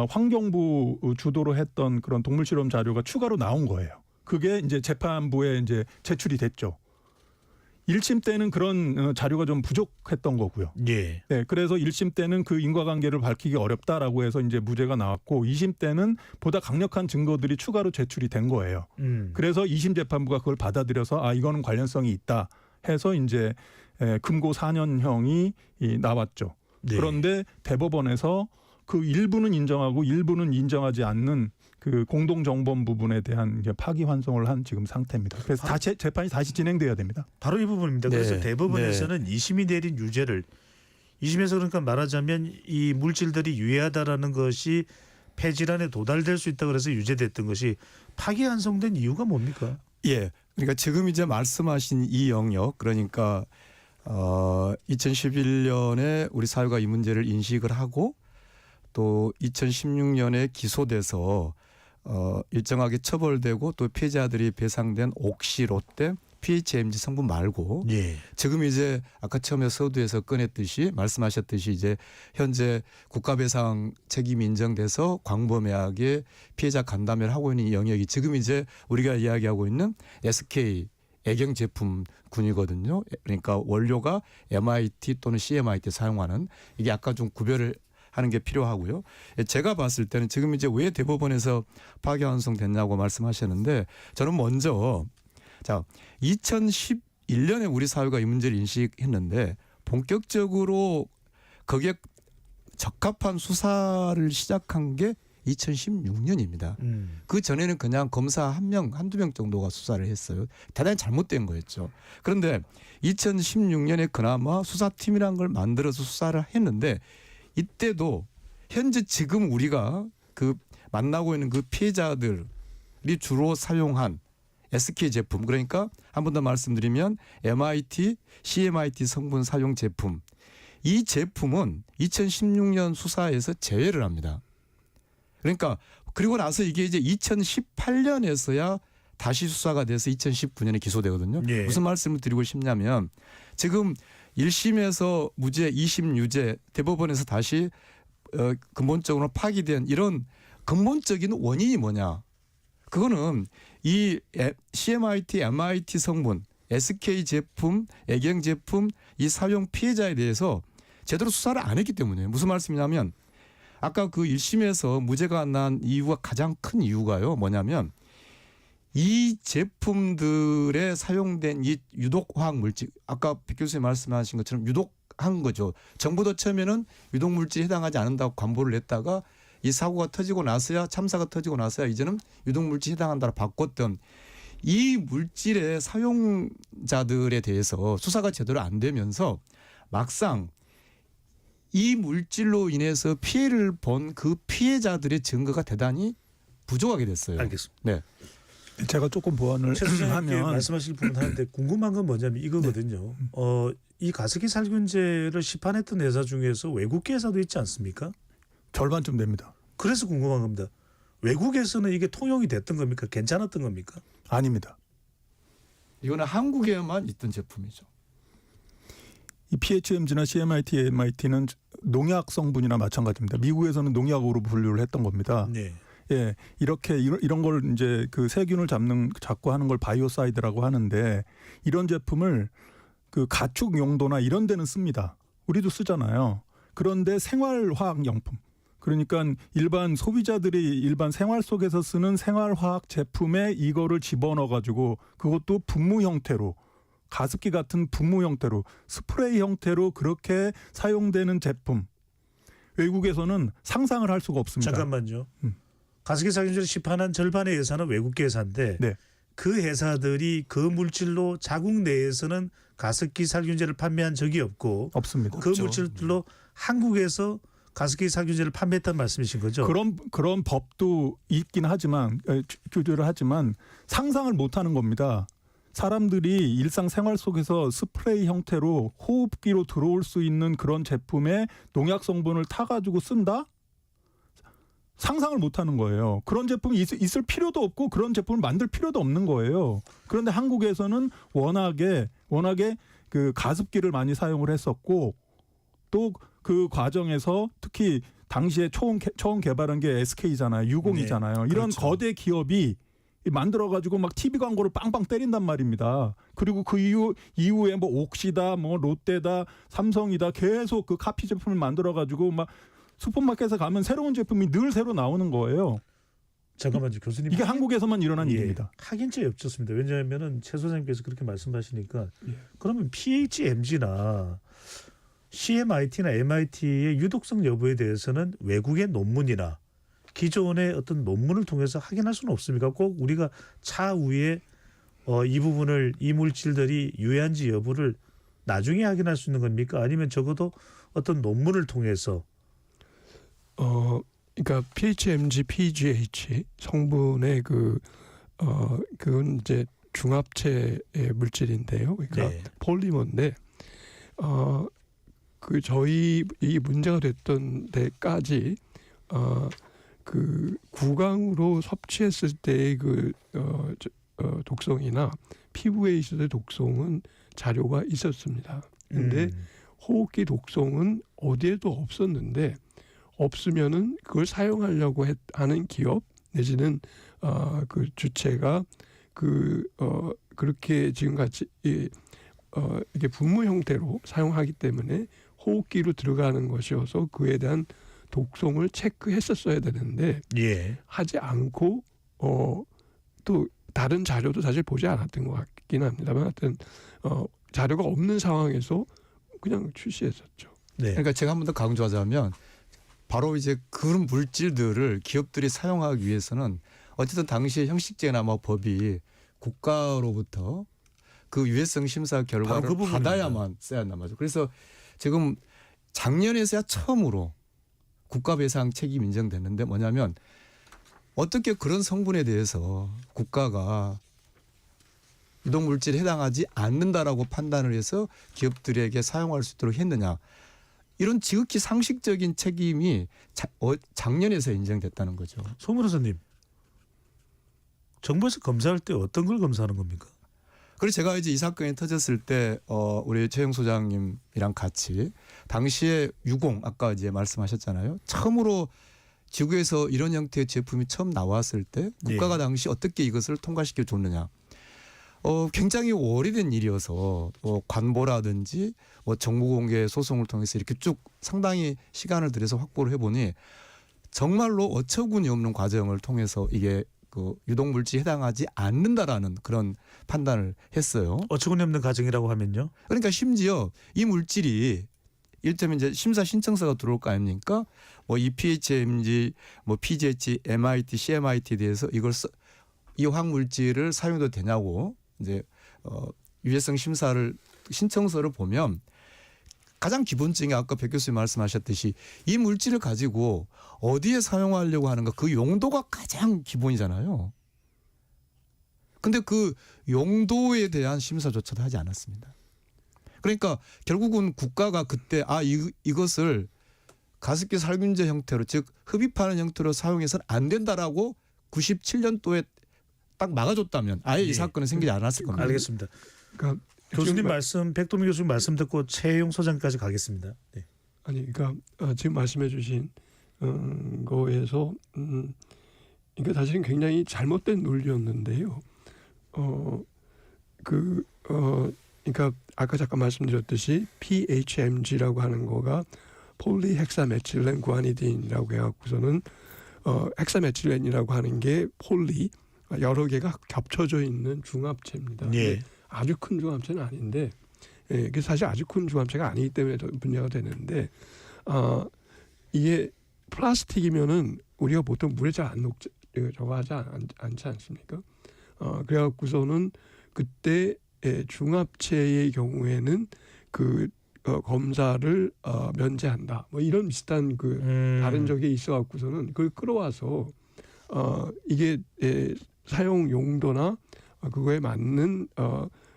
환경부 주도로 했던 그런 동물 실험 자료가 추가로 나온 거예요. 그게 이제 재판부에 이제 제출이 됐죠. 1심 때는 그런 자료가 좀 부족했던 거고요. 예. 네, 그래서 1심 때는 그 인과관계를 밝히기 어렵다라고 해서 이제 무죄가 나왔고 2심 때는 보다 강력한 증거들이 추가로 제출이 된 거예요. 그래서 2심 재판부가 그걸 받아들여서 아 이거는 관련성이 있다 해서 이제 금고 4년형이 나왔죠. 네. 그런데 대법원에서 그 일부는 인정하고 일부는 인정하지 않는 그 공동정범 부분에 대한 이제 파기환송을 한 지금 상태입니다. 그래서 다시 재판이 다시 진행돼야 됩니다. 바로 이 부분입니다. 네. 그래서 대법원에서는 2심이 내린 유죄를 2심에서 그러니까 말하자면 이 물질들이 유해하다라는 것이 폐질환에 도달될 수 있다고 해서 유죄됐던 것이 파기환송된 이유가 뭡니까? 예. 그러니까 지금 이제 말씀하신 이 영역 그러니까 2011년에 우리 사회가 이 문제를 인식을 하고 또 2016년에 기소돼서 일정하게 처벌되고 또 피해자들이 배상된 옥시, 롯데, PHMG 성분 말고 예. 지금 이제 아까 처음에 서두에서 꺼냈듯이 말씀하셨듯이 이제 현재 국가배상 책임이 인정돼서 광범위하게 피해자 간담회를 하고 있는 이 영역이 지금 이제 우리가 이야기하고 있는 SK 애경 제품군이거든요. 그러니까 원료가 MIT 또는 CMIT 사용하는 이게 아까 좀 구별을 하는 게 필요하고요. 제가 봤을 때는 지금 이제 왜 대법원에서 파기환송됐냐고 말씀하셨는데 저는 먼저 자 2011년에 우리 사회가 이 문제를 인식했는데 본격적으로 거기에 적합한 수사를 시작한 게 2016년입니다. 그 전에는 그냥 검사 한 명, 한두 명 정도가 수사를 했어요. 대단히 잘못된 거였죠. 그런데 2016년에 그나마 수사팀이라는 걸 만들어서 수사를 했는데 이때도 현재 지금 우리가 그 만나고 있는 그 피해자들이 주로 사용한 SK 제품 그러니까 한 번 더 말씀드리면 MIT, CMIT 성분 사용 제품 이 제품은 2016년 수사에서 제외를 합니다. 그러니까 그리고 나서 이게 이제 2018년에서야 다시 수사가 돼서 2019년에 기소되거든요. 예. 무슨 말씀을 드리고 싶냐면 지금 1심에서 무죄, 2심 유죄, 대법원에서 다시 근본적으로 파기된 이런 근본적인 원인이 뭐냐? 그거는 이 CMIT, MIT 성분, SK 제품, 애경 제품 이 사용 피해자에 대해서 제대로 수사를 안 했기 때문에 무슨 말씀이냐면 아까 그 1심에서 무죄가 난 이유가 가장 큰 이유가요. 뭐냐면 이 제품들에 사용된 이 유독화학 물질 아까 백 교수님 말씀하신 것처럼 유독한 거죠. 정부도 처음에는 유독물질에 해당하지 않는다고 관보를 냈다가 이 사고가 터지고 나서야 참사가 터지고 나서야 이제는 유독물질에 해당한다고 바꿨던 이 물질의 사용자들에 대해서 수사가 제대로 안 되면서 막상 이 물질로 인해서 피해를 본 그 피해자들의 증거가 대단히 부족하게 됐어요. 알겠습니다. 네. 제가 조금 보완을 최 소장님께 하면 말씀하실 부분 하는데 궁금한 건 뭐냐면 이거거든요. 이 가습기 살균제를 시판했던 회사 중에서 외국계 회사도 있지 않습니까? 절반쯤 됩니다. 그래서 궁금한 겁니다. 외국에서는 이게 통용이 됐던 겁니까? 괜찮았던 겁니까? 아닙니다. 이거는 한국에만 있던 제품이죠. 이 PHMG나 CMIT, MIT는 농약 성분이나 마찬가지입니다. 미국에서는 농약으로 분류를 했던 겁니다. 네. 예, 이렇게 이런 걸 이제 그 세균을 잡고 하는 걸 바이오사이드라고 하는데 이런 제품을 그 가축 용도나 이런 데는 씁니다. 우리도 쓰잖아요. 그런데 생활화학용품 그러니까 일반 소비자들이 일반 생활 속에서 쓰는 생활화학 제품에 이거를 집어넣어 가지고 그것도 분무 형태로 가습기 같은 분무 형태로 스프레이 형태로 그렇게 사용되는 제품 외국에서는 상상을 할 수가 없습니다. 잠깐만요. 가습기 살균제를 시판한 절반의 회사는 외국계 회사인데 네. 그 회사들이 그 물질로 자국 내에서는 가습기 살균제를 판매한 적이 없고 없습니다. 그 물질들로 한국에서 가습기 살균제를 판매했다는 말씀이신 거죠? 그런 법도 있긴 하지만 규제를 하지만 상상을 못하는 겁니다. 사람들이 일상생활 속에서 스프레이 형태로 호흡기로 들어올 수 있는 그런 제품에 농약 성분을 타가지고 쓴다? 상상을 못하는 거예요. 그런 제품이 있을 필요도 없고 그런 제품을 만들 필요도 없는 거예요. 그런데 한국에서는 워낙에 그 가습기를 많이 사용을 했었고 또 그 과정에서 특히 당시에 처음 개발한 게 SK잖아요. 유공이잖아요. 네, 이런 그렇죠. 거대 기업이 만들어가지고 막 TV 광고를 빵빵 때린단 말입니다. 그리고 그 이후에 뭐 옥시다, 뭐 롯데다, 삼성이다 계속 그 카피 제품을 만들어가지고 막 슈퍼마켓에 가면 새로운 제품이 늘 새로 나오는 거예요. 잠깐만요, 교수님. 이게 한국에서만 일어난 일입니다. 확인체 여쭙습니다. 왜냐하면은 최 소장님께서 그렇게 말씀하시니까 그러면 PHMG나 CMIT나 MIT의 유독성 여부에 대해서는 외국의 논문이나 기존의 어떤 논문을 통해서 확인할 수는 없습니까? 꼭 우리가 차후에 이 부분을 이 물질들이 유해한지 여부를 나중에 확인할 수 있는 겁니까? 아니면 적어도 어떤 논문을 통해서 그러니까 PHMG, PGH 성분의 그건 이제 중합체의 물질인데요. 그러니까 네. 폴리머인데 그 저희 이 문제가 됐던 데까지 그 구강으로 섭취했을 때의 그 독성이나 피부에 있을 때 독성은 자료가 있었습니다. 근데 호흡기 독성은 어디에도 없었는데 없으면은 그걸 사용하려고 하는 기업 내지는 그 주체가 그렇게 지금같이 이게 분무 형태로 사용하기 때문에 호흡기로 들어가는 것이어서 그에 대한 독성을 체크했었어야 되는데 하지 않고 또 다른 자료도 사실 보지 않았던 것 같긴 합니다만 하여튼 자료가 없는 상황에서 그냥 출시했었죠. 네. 그러니까 제가 한 번 더 강조하자면 바로 이제 그런 물질들을 기업들이 사용하기 위해서는 어쨌든 당시에 형식제나 뭐 법이 국가로부터 그 유해성 심사 결과를 받아야만 써야 한단 말이죠. 그래서 지금 작년에서야 처음으로 국가 배상 책임 인정됐는데 뭐냐면 어떻게 그런 성분에 대해서 국가가 유독물질에 해당하지 않는다라고 판단을 해서 기업들에게 사용할 수 있도록 했느냐. 이런 지극히 상식적인 책임이 작년에서 인정됐다는 거죠. 소 변호사님, 정부에서 검사할 때 어떤 걸 검사하는 겁니까? 그래서 제가 이제 이 사건이 터졌을 때 우리 최영 소장님이랑 같이 당시에 유공 아까 이제 말씀하셨잖아요. 처음으로 지구에서 이런 형태의 제품이 처음 나왔을 때 국가가 당시 어떻게 이것을 통과시켜 줬느냐. 굉장히 오래된 일이어서 관보라든지 뭐 정보공개 소송을 통해서 이렇게 쭉 상당히 시간을 들여서 확보를 해보니 정말로 어처구니 없는 과정을 통해서 이게 그 유독물질에 해당하지 않는다라는 그런 판단을 했어요. 어처구니 없는 과정이라고 하면요? 그러니까 심지어 이 물질이 일테면 이제 심사 신청서가 들어올 거 아닙니까? 뭐 이 PHMG, 뭐 PGH, MIT, CMIT에 대해서 이 화학물질을 사용해도 되냐고 이제 유해성 심사를 신청서를 보면 가장 기본적인 아까 백 교수님 말씀하셨듯이 이 물질을 가지고 어디에 사용하려고 하는가 그 용도가 가장 기본이잖아요. 근데 그 용도에 대한 심사조차도 하지 않았습니다. 그러니까 결국은 국가가 그때 이것을 가습기 살균제 형태로 즉 흡입하는 형태로 사용해서는 안 된다라고 97년도에 딱 막아줬다면 아예 이 사건은 생기지 않았을 겁니다. 알겠습니다. 그러니까 교수님 말씀, 백도미 교수님 말씀 듣고 최용 소장까지 가겠습니다. 네. 아니, 그러니까 지금 말씀해주신 거에서 그러니까 사실은 굉장히 잘못된 논리였는데요. 그러니까 아까 잠깐 말씀드렸듯이 PHMG라고 하는 거가 폴리헥사메틸렌 구아니딘이라고 해갖고서는 헥사메틸렌이라고 하는 게 폴리 여러 개가 겹쳐져 있는 중합체입니다. 예. 아주 큰 중합체는 아닌데, 이게 사실 아주 큰 중합체가 아니기 때문에 더 문제가 되는데, 이게 플라스틱이면은 우리가 보통 물에 잘 안 저거 하지 않지 않습니까? 그래갖고서는 그때 중합체의 경우에는 그 검사를 면제한다. 뭐 이런 비슷한 그 다른 적이 있어갖고서는 그걸 끌어와서 이게 사용 용도나 그거에 맞는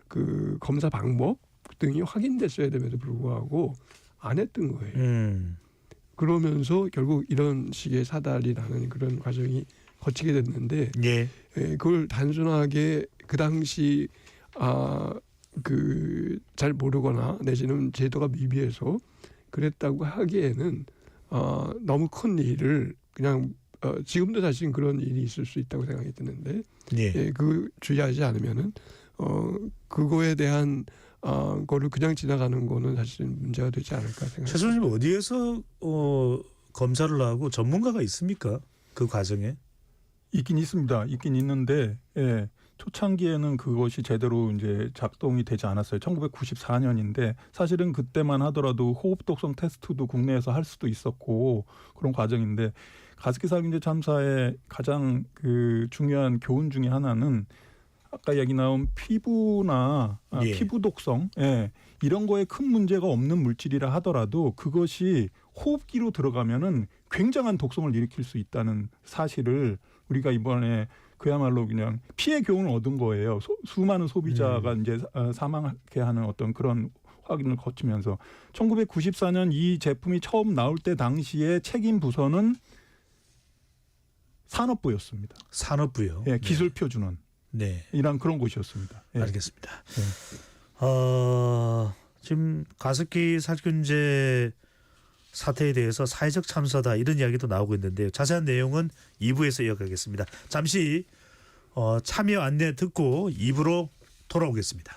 그 검사 방법 등이 확인됐어야 됨에도 불구하고 안 했던 거예요. 그러면서 결국 이런 식의 사달이 나는 그런 과정이 거치게 됐는데 그걸 단순하게 그 당시 그 잘 모르거나 내지는 제도가 미비해서 그랬다고 하기에는 너무 큰 일을 그냥 지금도 사실 그런 일이 있을 수 있다고 생각이 드는데 그 주의하지 않으면은 그거에 대한 거를 그냥 지나가는 거는 사실 문제가 되지 않을까 생각합니다. 최 소장님 어디에서 검사를 하고 전문가가 있습니까? 그 과정에? 있긴 있습니다. 있긴 있는데 초창기에는 그것이 제대로 이제 작동이 되지 않았어요. 1994년인데 사실은 그때만 하더라도 호흡 독성 테스트도 국내에서 할 수도 있었고 그런 과정인데 가습기 살균제 참사의 가장 그 중요한 교훈 중에 하나는 아까 얘기 나온 피부나 피부 독성 이런 거에 큰 문제가 없는 물질이라 하더라도 그것이 호흡기로 들어가면은 굉장한 독성을 일으킬 수 있다는 사실을 우리가 이번에 그야말로 그냥 피해 교훈을 얻은 거예요. 수많은 소비자가 이제 사망하게 하는 어떤 그런 확인을 거치면서 1994년 이 제품이 처음 나올 때 당시에 책임 부서는 산업부였습니다. 산업부요. 기술 표준원. 이런 그런 곳이었습니다. 알겠습니다. 지금 가습기 살균제 사태에 대해서 사회적 참사다 이런 이야기도 나오고 있는데요. 자세한 내용은 2부에서 이어가겠습니다. 잠시 참여 안내 듣고 2부로 돌아오겠습니다.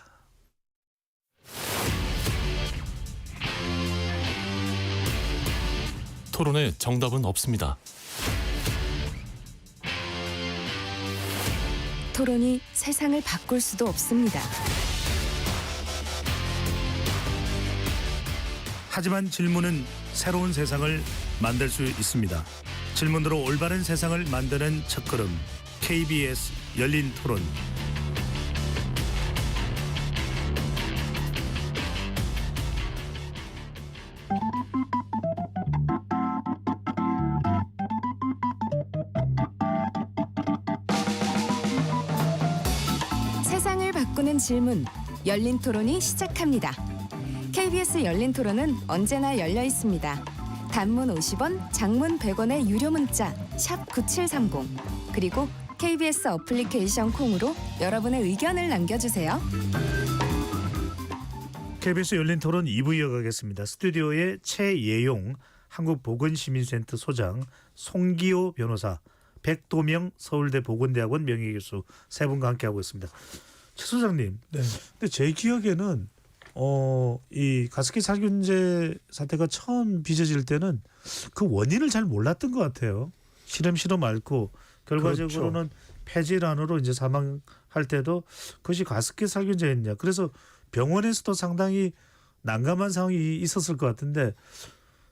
토론에 정답은 없습니다. 토론이 세상을 바꿀 수도 없습니다. 하지만 질문은 새로운 세상을 만들 수 있습니다. 질문으로 올바른 세상을 만드는 첫걸음 KBS 열린 토론. 세상을 바꾸는 질문, 열린 토론이 시작합니다. KBS 열린 토론은 언제나 열려 있습니다. 단문 50원, 장문 100원의 유료 문자 샵 9730 그리고 KBS 어플리케이션 콩으로 여러분의 의견을 남겨주세요. KBS 열린 토론 2부 이어가겠습니다. 스튜디오에 최예용 한국보건시민센터 소장, 송기호 변호사, 백도명 서울대 보건대학원 명예교수 세 분과 함께하고 있습니다. 최 소장님, 근데 제 기억에는 이 가습기 살균제 사태가 처음 빚어질 때는 그 원인을 잘 몰랐던 것 같아요. 실험 앓고 결과적으로는 폐질환으로 이제 사망할 때도 그것이 가습기 살균제였냐. 그래서 병원에서도 상당히 난감한 상황이 있었을 것 같은데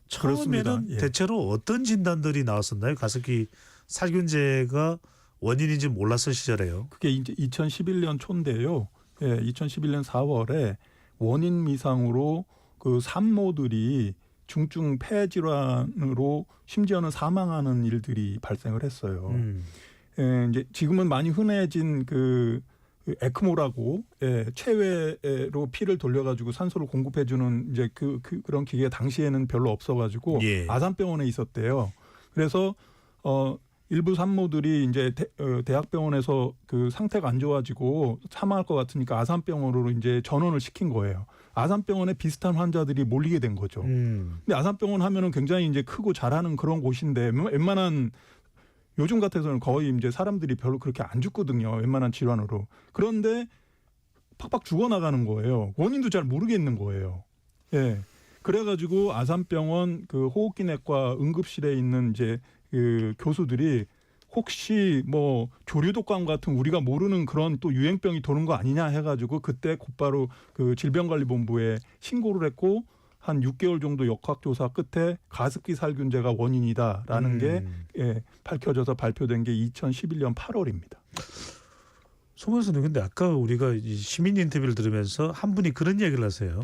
처음에는 대체로 어떤 진단들이 나왔었나요? 가습기 살균제가 원인인지 몰랐을 시절에요. 그게 이제 2011년 초인데요. 2011년 4월에 원인 미상으로 그 산모들이 중증 폐질환으로 심지어는 사망하는 일들이 발생을 했어요. 이제 지금은 많이 흔해진 그 에크모라고 체외로 피를 돌려가지고 산소를 공급해주는 이제 그런 기계가 당시에는 별로 없어가지고 아산병원에 있었대요. 그래서 일부 산모들이 이제 대학병원에서 그 상태가 안 좋아지고 사망할 것 같으니까 아산병원으로 이제 전원을 시킨 거예요. 아산병원에 비슷한 환자들이 몰리게 된 거죠. 근데 아산병원 하면은 굉장히 이제 크고 잘하는 그런 곳인데 웬만한 요즘 같아서는 거의 이제 사람들이 별로 그렇게 안 죽거든요. 웬만한 질환으로. 그런데 팍팍 죽어나가는 거예요. 원인도 잘 모르겠는 거예요. 그래가지고 아산병원 그 호흡기내과 응급실에 있는 이제 그 교수들이 혹시 뭐 조류독감 같은 우리가 모르는 그런 또 유행병이 도는 거 아니냐 해가지고 그때 곧바로 그 질병관리본부에 신고를 했고 한 6개월 정도 역학조사 끝에 가습기 살균제가 원인이다라는 게 밝혀져서 발표된 게 2011년 8월입니다. 송 교수님, 근데 아까 우리가 시민 인터뷰를 들으면서 한 분이 그런 얘기를 하세요.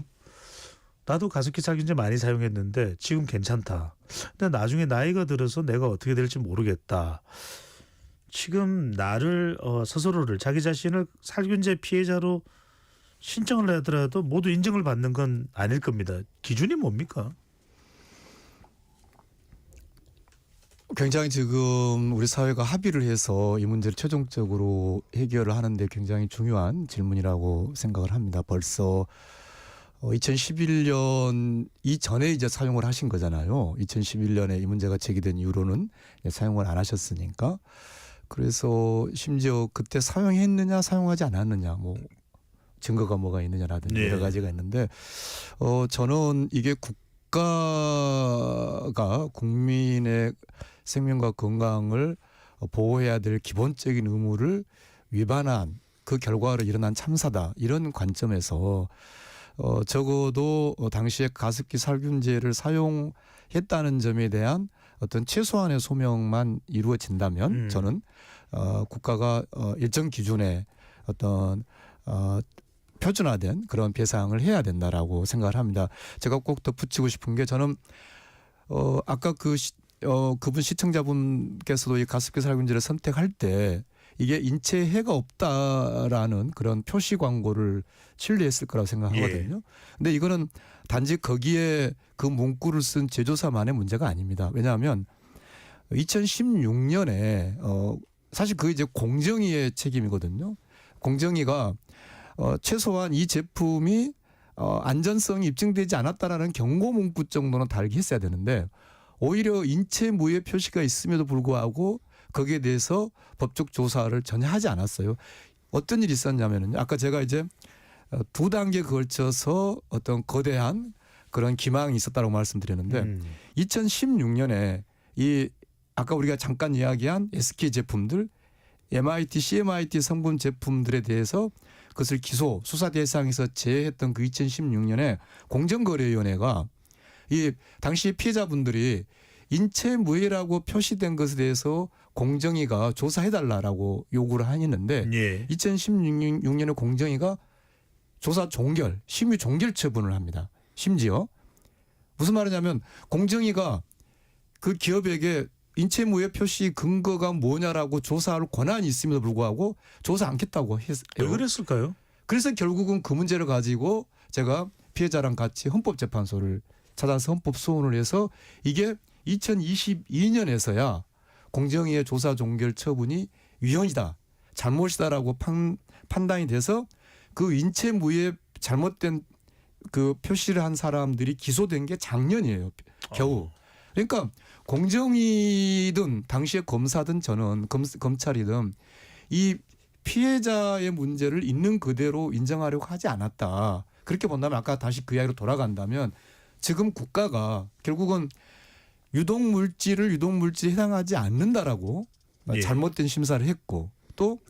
나도 가습기 살균제 많이 사용했는데 지금 괜찮다. 근데 나중에 나이가 들어서 내가 어떻게 될지 모르겠다. 지금 나를 스스로를 자기 자신을 살균제 피해자로 신청을 하더라도 모두 인정을 받는 건 아닐 겁니다. 기준이 뭡니까? 굉장히 지금 우리 사회가 합의를 해서 이 문제를 최종적으로 해결을 하는데 굉장히 중요한 질문이라고 생각을 합니다. 벌써 2011년 이전에 이제 사용을 하신 거잖아요. 2011년에 이 문제가 제기된 이후로는 사용을 안 하셨으니까. 그래서 심지어 그때 사용했느냐 사용하지 않았느냐 뭐 증거가 뭐가 있느냐라든지 네. 여러 가지가 있는데 저는 이게 국가가 국민의 생명과 건강을 보호해야 될 기본적인 의무를 위반한 그 결과로 일어난 참사다 이런 관점에서 적어도 당시에 가습기 살균제를 사용했다는 점에 대한 어떤 최소한의 소명만 이루어진다면 저는 국가가 일정 기준의 어떤 표준화된 그런 배상을 해야 된다라고 생각을 합니다. 제가 꼭 덧붙이고 싶은 게 저는 아까 그분 시청자분께서도 이 가습기 살균제를 선택할 때 이게 인체에 해가 없다라는 그런 표시 광고를 신뢰했을 거라고 생각하거든요. 근데 이거는 단지 거기에 그 문구를 쓴 제조사만의 문제가 아닙니다. 왜냐하면 2016년에 사실 그게 이제 공정위의 책임이거든요. 공정위가 최소한 이 제품이 안전성이 입증되지 않았다라는 경고 문구 정도는 달게 했어야 되는데 오히려 인체 무해 표시가 있음에도 불구하고 거기에 대해서 법적 조사를 전혀 하지 않았어요. 어떤 일이 있었냐면요. 아까 제가 이제 2단계에 걸쳐서 어떤 거대한 그런 기망이 있었다고 말씀드렸는데 2016년에 이 아까 우리가 잠깐 이야기한 SK 제품들 MIT, CMIT 성분 제품들에 대해서 그것을 기소, 수사 대상에서 제외했던 그 2016년에 공정거래위원회가 이 당시 피해자분들이 인체 무해라고 표시된 것에 대해서 공정위가 조사해달라라고 요구를 했는데 예. 2016년에 공정위가 조사 종결, 심의 종결 처분을 합니다. 심지어 무슨 말이냐면 공정위가 그 기업에게 인체 무해 표시 근거가 뭐냐라고 조사할 권한이 있음에도 불구하고 조사 않겠다고 했어요. 왜 그랬을까요? 그래서 결국은 그 문제를 가지고 제가 피해자랑 같이 헌법재판소를 찾아서 헌법소원을 해서 이게 2022년에서야 공정위의 조사 종결 처분이 위헌이다, 잘못이다라고 판단이 돼서 그 인체 무해 잘못된 그 표시를 한 사람들이 기소된 게 작년이에요. 겨우. 그러니까 공정위든 당시에 검사든 저는 검찰이든 이 피해자의 문제를 있는 그대로 인정하려고 하지 않았다. 그렇게 본다면 아까 다시 그 이야기로 돌아간다면 지금 국가가 결국은 유독물질에 해당하지 않는다라고 예. 잘못된 심사를 했고 또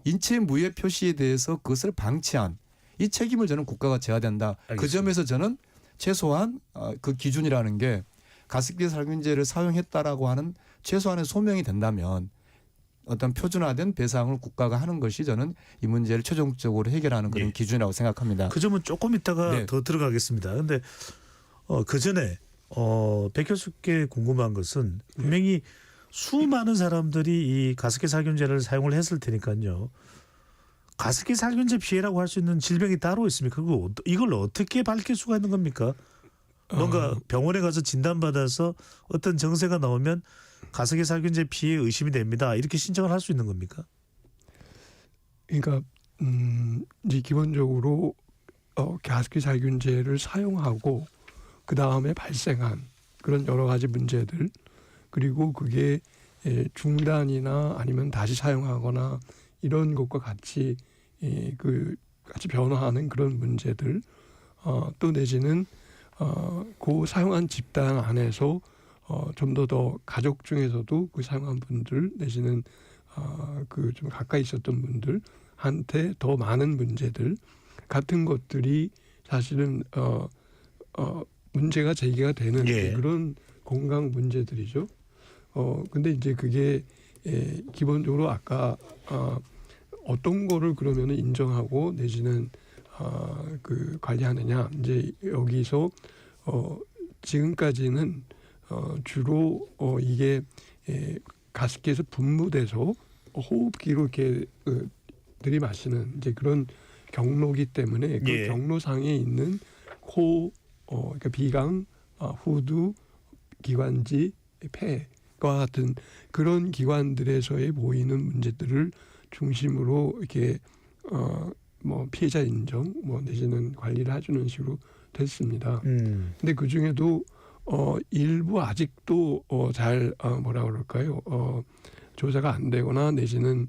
인체 무해 표시에 대해서 그것을 방치한 이 책임을 저는 국가가 져야 된다. 알겠습니다. 그 점에서 저는 최소한 그 기준이라는 게 가습기 살균제를 사용했다라고 하는 최소한의 소명이 된다면 어떤 표준화된 배상을 국가가 하는 것이 저는 이 문제를 최종적으로 해결하는 그런 예. 기준이라고 생각합니다. 그 점은 조금 이따가 네. 더 들어가겠습니다. 근데 그 전에 백 교수께 궁금한 것은 분명히 수많은 사람들이 이 가습기 살균제를 사용을 했을 테니까요. 가습기 살균제 피해라고 할 수 있는 질병이 따로 있습니까? 그리고 이걸 어떻게 밝힐 수가 있는 겁니까? 뭔가 병원에 가서 진단받아서 어떤 증세가 나오면 가습기 살균제 피해 의심이 됩니다. 이렇게 신청을 할 수 있는 겁니까? 그러니까 이제 기본적으로 가습기 살균제를 사용하고 그 다음에 발생한 그런 여러 가지 문제들 그리고 그게 중단이나 아니면 다시 사용하거나 이런 것과 같이 같이 변화하는 그런 문제들 또 내지는 그 사용한 집단 안에서 좀 더 가족 중에서도 그 사용한 분들 내지는 그 좀 가까이 있었던 분들한테 더 많은 문제들 같은 것들이 사실은 문제가 제기가 되는 예. 그런 건강 문제들이죠. 근데 이제 그게 기본적으로 아까 어떤 거를 그러면은 인정하고 내지는 그 관리하느냐. 이제 여기서 지금까지는 주로 이게 가습기에서 분무돼서 호흡기로 이렇게 들이마시는 이제 그런 경로기 때문에 그 예. 경로상에 있는 코, 그러니까 비강, 후두, 기관지, 폐과 같은 그런 기관들에서의 보이는 문제들을 중심으로 이렇게 뭐 피해자 인정, 뭐 내지는 관리를 해주는 식으로 됐습니다. 근데 그 중에도 일부 아직도 잘 뭐라 그럴까요? 조사가 안 되거나 내지는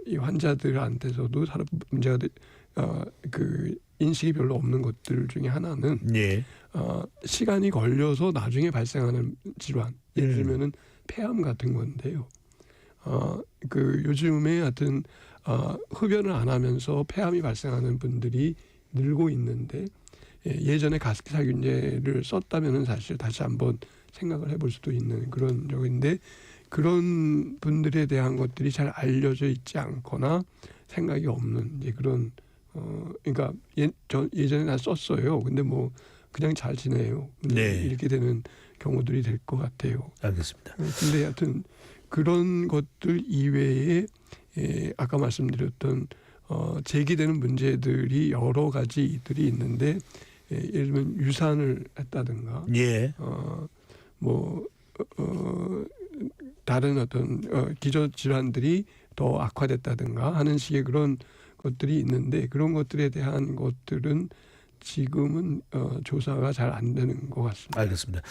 이 환자들한테서도 산업 문제가 그 인식이 별로 없는 것들 중에 하나는 예. 시간이 걸려서 나중에 발생하는 질환, 예를 들면은 폐암 같은 건데요. 그 요즘에 하여튼 흡연을 안 하면서 폐암이 발생하는 분들이 늘고 있는데 예전에 가습기 살균제를 썼다면은 사실 다시 한번 생각을 해볼 수도 있는 그런 적인데 그런 분들에 대한 것들이 잘 알려져 있지 않거나 생각이 없는 이제 그런 그러니까 예전에 나 썼어요. 근데 뭐 그냥 잘 지내요. 네. 이렇게 되는 경우들이 될 것 같아요. 알겠습니다. 근데 하여튼 그런 것들 이외에 아까 말씀드렸던 제기되는 문제들이 여러 가지들이 있는데 예를 들면 유산을 했다든가 예. 다른 어떤 기저 질환들이 더 악화됐다든가 하는 식의 그런 것들이 있는데 그런 것들에 대한 것들은 지금은 조사가 잘 안 되는 것 같습니다. 알겠습니다.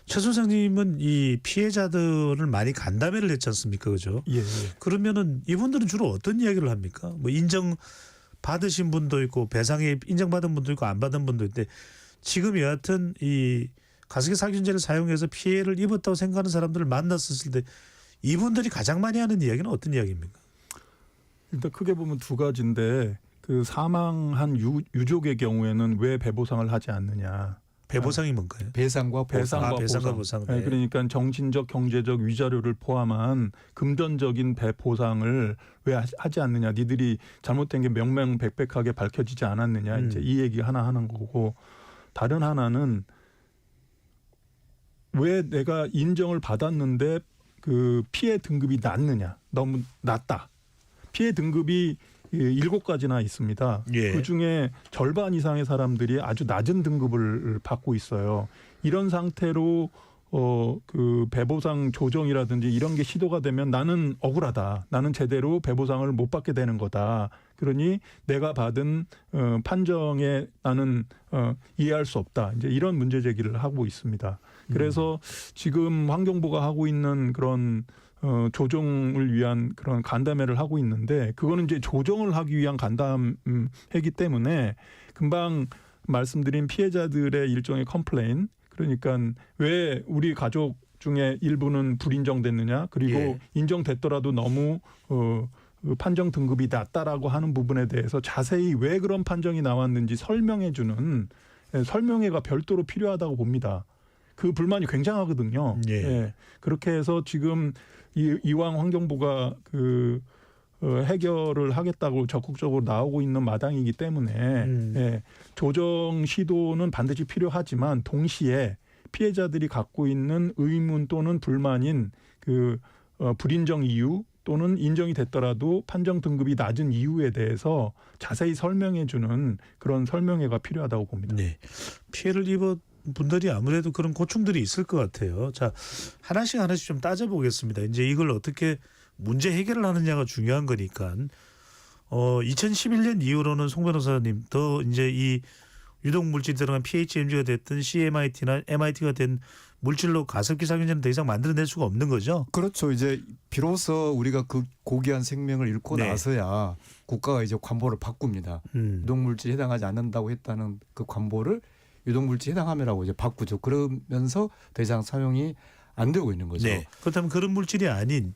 최 소장님은 이 피해자들을 많이 간담회를 했지 않습니까, 그죠? 예. 그러면은 이분들은 주로 어떤 이야기를 합니까? 뭐 인정 받으신 분도 있고 배상에 인정받은 분도 있고 안 받은 분도 있는데 지금 여하튼 이 가습기 살균제를 사용해서 피해를 입었다고 생각하는 사람들을 만났었을 때 이분들이 가장 많이 하는 이야기는 어떤 이야기입니까? 일단 크게 보면 두 가지인데 그 사망한 유족의 경우에는 왜 배보상을 하지 않느냐. 배보상이 뭔가요? 배상과 보상. 배상과 보상. 네, 그러니까 정신적, 경제적 위자료를 포함한 금전적인 배보상을 왜 하지 않느냐. 니들이 잘못된 게 명명백백하게 밝혀지지 않았느냐. 이제 이 얘기 하나 하는 거고 다른 하나는 왜 내가 인정을 받았는데 그 피해 등급이 낮느냐. 너무 낮다. 피해 등급이 7가지나 있습니다. 예. 그중에 절반 이상의 사람들이 아주 낮은 등급을 받고 있어요. 이런 상태로 그 배보상 조정이라든지 이런 게 시도가 되면 나는 억울하다. 나는 제대로 배보상을 못 받게 되는 거다. 그러니 내가 받은 판정에 나는 이해할 수 없다. 이제 이런 문제 제기를 하고 있습니다. 그래서 지금 환경부가 하고 있는 그런 조정을 위한 그런 간담회를 하고 있는데 그거는 이제 조정을 하기 위한 간담회이기 때문에 금방 말씀드린 피해자들의 일종의 컴플레인 그러니까 왜 우리 가족 중에 일부는 불인정됐느냐 그리고 예. 인정됐더라도 너무 판정 등급이 낮다라고 하는 부분에 대해서 자세히 왜 그런 판정이 나왔는지 설명해주는 설명회가 별도로 필요하다고 봅니다. 그 불만이 굉장하거든요. 예. 예. 그렇게 해서 지금 이왕 환경부가 그 해결을 하겠다고 적극적으로 나오고 있는 마당이기 때문에 예. 조정 시도는 반드시 필요하지만 동시에 피해자들이 갖고 있는 의문 또는 불만인 그 불인정 이유 또는 인정이 됐더라도 판정 등급이 낮은 이유에 대해서 자세히 설명해주는 그런 설명회가 필요하다고 봅니다. 네. 피해를 입은 분들이 아무래도 그런 고충들이 있을 것 같아요. 자, 하나씩 좀 따져보겠습니다. 이제 이걸 어떻게 문제 해결을 하느냐가 중요한 거니까 2011년 이후로는 송 변호사님 더 이제 이 유독 물질 들어간 PHMG가 됐든 CMIT나 MIT가 된 물질로 가습기 살균제는 더 이상 만들어낼 수가 없는 거죠. 그렇죠. 이제 비로소 우리가 그 고귀한 생명을 잃고 네. 나서야 국가가 이제 관보를 바꿉니다. 유독물질에 해당하지 않는다고 했다는 그 관보를 유독물질 해당함이라고 이제 바꾸죠. 그러면서 더 이상 사용이 안 되고 있는 거죠. 네. 그렇다면 그런 물질이 아닌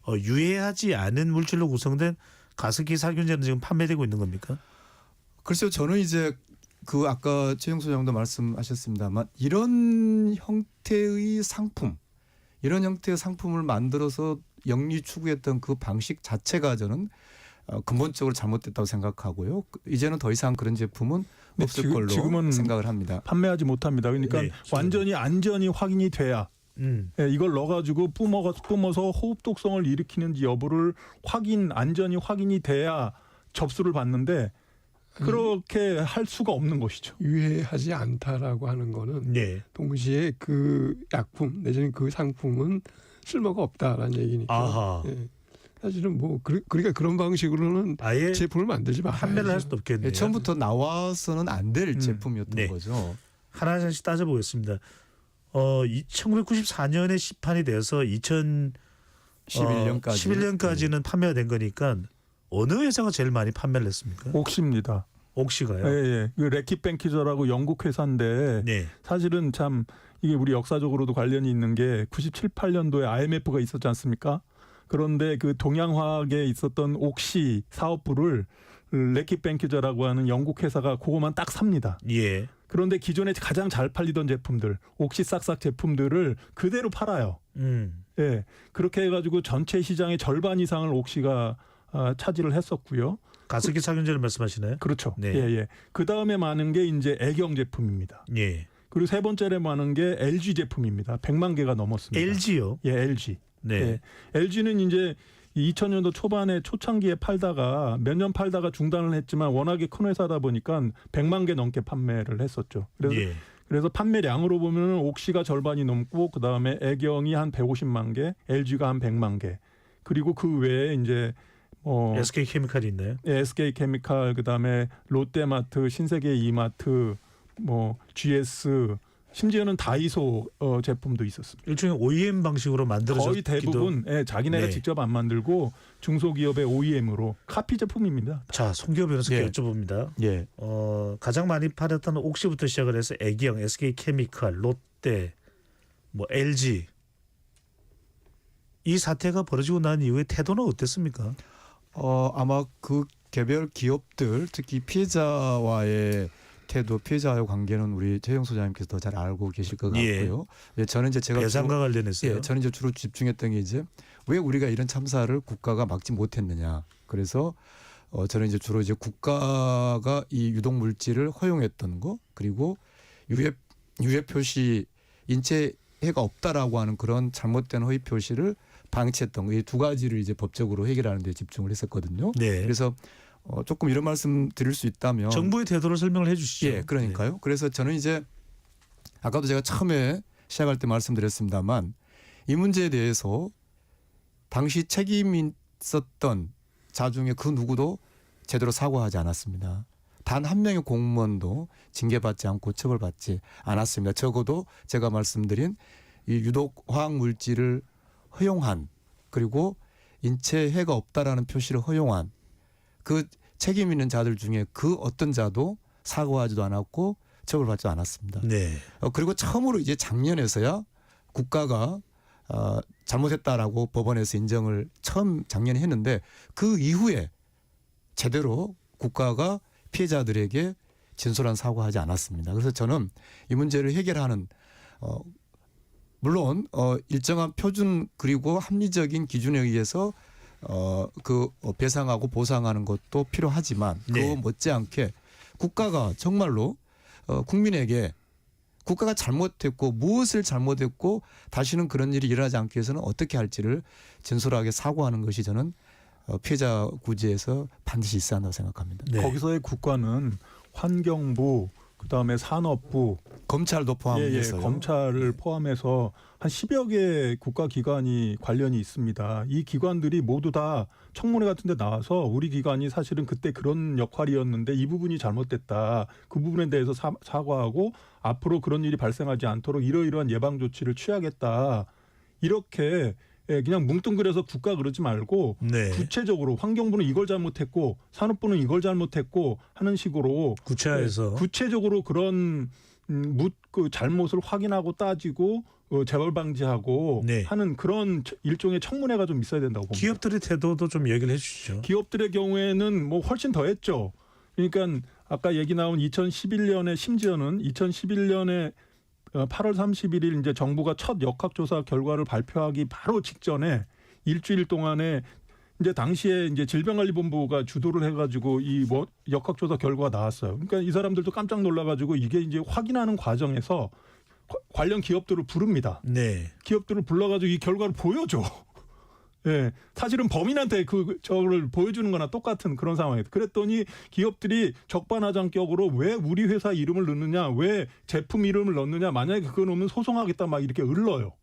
유해하지 않은 물질로 구성된 가습기 살균제는 지금 판매되고 있는 겁니까? 글쎄요. 저는 이제 그 아까 최영수 소장도 말씀하셨습니다만 이런 형태의 상품, 이런 형태의 상품을 만들어서 영리 추구했던 그 방식 자체가 저는 근본적으로 잘못됐다고 생각하고요. 이제는 더 이상 그런 제품은 네, 없을 걸로 지금은 생각을 합니다. 판매하지 못합니다. 그러니까 네, 완전히 안전이 확인이 돼야 예, 이걸 넣어가지고 뿜어서 호흡 독성을 일으키는지 여부를 안전이 확인이 돼야 접수를 받는데 그렇게 할 수가 없는 것이죠. 유해하지 않다라고 하는 거는 네. 동시에 그 약품 내지는 그 상품은 쓸모가 없다라는 얘기니까. 아하. 예. 사실은 뭐 그러니까 그런 방식으로는 아예 제품을 만들지 마. 판매를 할 수도 없겠네요. 처음부터 나와서는 안 될 제품이었던 네. 거죠. 하나씩 따져보겠습니다. 1994년에 시판이 돼서 11년까지. 11년까지는 판매가 된 거니까 어느 회사가 제일 많이 판매를 했습니까? 옥시입니다. 옥시가요? 예, 예. 그 레킷 뱅키저라고 영국 회사인데 네. 사실은 참 이게 우리 역사적으로도 관련이 있는 게 97, 8년도에 IMF가 있었지 않습니까? 그런데 그 동양화학에 있었던 옥시 사업부를 레킷 뱅키저라고 하는 영국 회사가 그것만 딱 삽니다. 예. 그런데 기존에 가장 잘 팔리던 제품들, 옥시 싹싹 제품들을 그대로 팔아요. 예. 그렇게 해가지고 전체 시장의 절반 이상을 옥시가 차지를 했었고요. 가습기 살균제를 말씀하시나요? 그렇죠. 네. 예, 예. 그 다음에 많은 게 이제 애경 제품입니다. 예. 그리고 세 번째로 많은 게 LG 제품입니다. 100만 개가 넘었습니다. LG요? 예, LG. 네. 예. LG는 이제 2000년도 초반에 초창기에 팔다가 몇 년 팔다가 중단을 했지만 워낙에 큰 회사다 보니까 100만 개 넘게 판매를 했었죠. 예. 그래서 판매량으로 보면 옥시가 절반이 넘고 그다음에 애경이 한 150만 개, LG가 한 100만 개. 그리고 그 외에 이제 SK 케미칼이 있나요? 예, SK 케미칼 그다음에 롯데마트, 신세계 이마트, GS 심지어는 다이소 제품도 있었습니다. 일종의 OEM 방식으로 만들어졌기도 거의 대부분 자기네가 네. 직접 안 만들고 중소기업의 OEM으로 카피 제품입니다. 자, 송기호 변호사께 예. 여쭤봅니다. 예. 가장 많이 팔았던 옥시부터 시작을 해서 애경, SK 케미칼, 롯데, LG 이 사태가 벌어지고 난 이후에 태도는 어땠습니까? 아마 그 개별 기업들 특히 피해자와의 태도, 피해자와의 관계는 우리 최영 소장님께서 더 잘 알고 계실 것 같고요. 예, 저는 이제 제가 배상과 관련해서요. 예, 저는 이제 주로 집중했던 게 이제 왜 우리가 이런 참사를 국가가 막지 못했느냐. 그래서 저는 이제 주로 이제 국가가 이 유독 물질을 허용했던 거 그리고 유해 표시 인체 해가 없다라고 하는 그런 잘못된 허위 표시를 방치했던 거 이 두 가지를 이제 법적으로 해결하는 데 집중을 했었거든요. 네. 그래서 조금 이런 말씀 드릴 수 있다면 정부의 태도를 설명을 해 주시죠. 예, 그러니까요. 네. 그래서 저는 이제 아까도 제가 처음에 시작할 때 말씀드렸습니다만 이 문제에 대해서 당시 책임이 있었던 자 중에 그 누구도 제대로 사과하지 않았습니다. 단 한 명의 공무원도 징계받지 않고 처벌받지 않았습니다. 적어도 제가 말씀드린 이 유독 화학 물질을 허용한 그리고 인체에 해가 없다라는 표시를 허용한 그 책임 있는 자들 중에 그 어떤 자도 사과하지도 않았고 처벌받지도 않았습니다. 네. 그리고 처음으로 이제 작년에서야 국가가 잘못했다라고 법원에서 인정을 처음 작년에 했는데 그 이후에 제대로 국가가 피해자들에게 진솔한 사과하지 않았습니다. 그래서 저는 이 문제를 해결하는 물론 일정한 표준 그리고 합리적인 기준에 의해서 배상하고 보상하는 것도 필요하지만 네. 그거 못지않게 국가가 정말로 국민에게 국가가 잘못했고 무엇을 잘못했고 다시는 그런 일이 일어나지 않기 위해서는 어떻게 할지를 진솔하게 사고하는 것이 저는 피해자 구제에서 반드시 있어야 한다고 생각합니다. 네. 거기서의 국가는 환경부, 그다음에 산업부, 검찰도 포함해서요. 검찰을 포함해서 한 10여 개 국가기관이 관련이 있습니다. 이 기관들이 모두 다 청문회 같은 데 나와서 우리 기관이 사실은 그때 그런 역할이었는데 이 부분이 잘못됐다. 그 부분에 대해서 사과하고 앞으로 그런 일이 발생하지 않도록 이러이러한 예방 조치를 취하겠다. 이렇게 그냥 뭉뚱그려서 국가 그러지 말고 네. 구체적으로 환경부는 이걸 잘못했고 산업부는 이걸 잘못했고 하는 식으로 구체화해서 구체적으로 그런 그 잘못을 확인하고 따지고 재발 방지하고 네. 하는 그런 일종의 청문회가 좀 있어야 된다고 봅니다. 기업들의 태도도 좀 얘기를 해 주시죠. 기업들의 경우에는 뭐 훨씬 더 했죠. 그러니까 아까 얘기 나온 2011년에 심지어는 2011년에 8월 31일 이제 정부가 첫 역학조사 결과를 발표하기 바로 직전에 일주일 동안에 이제 당시에 이제 질병관리본부가 주도를 해가지고 이 역학조사 결과가 나왔어요. 그러니까 이 사람들도 깜짝 놀라가지고 이게 이제 확인하는 과정에서 관련 기업들을 부릅니다. 네. 기업들을 불러가지고 이 결과를 보여줘. 예, 사실은 범인한테 저를 보여주는 거나 똑같은 그런 상황이에요. 그랬더니 기업들이 적반하장격으로 왜 우리 회사 이름을 넣느냐, 왜 제품 이름을 넣느냐, 만약에 그거 넣으면 소송하겠다 막 이렇게 을러요.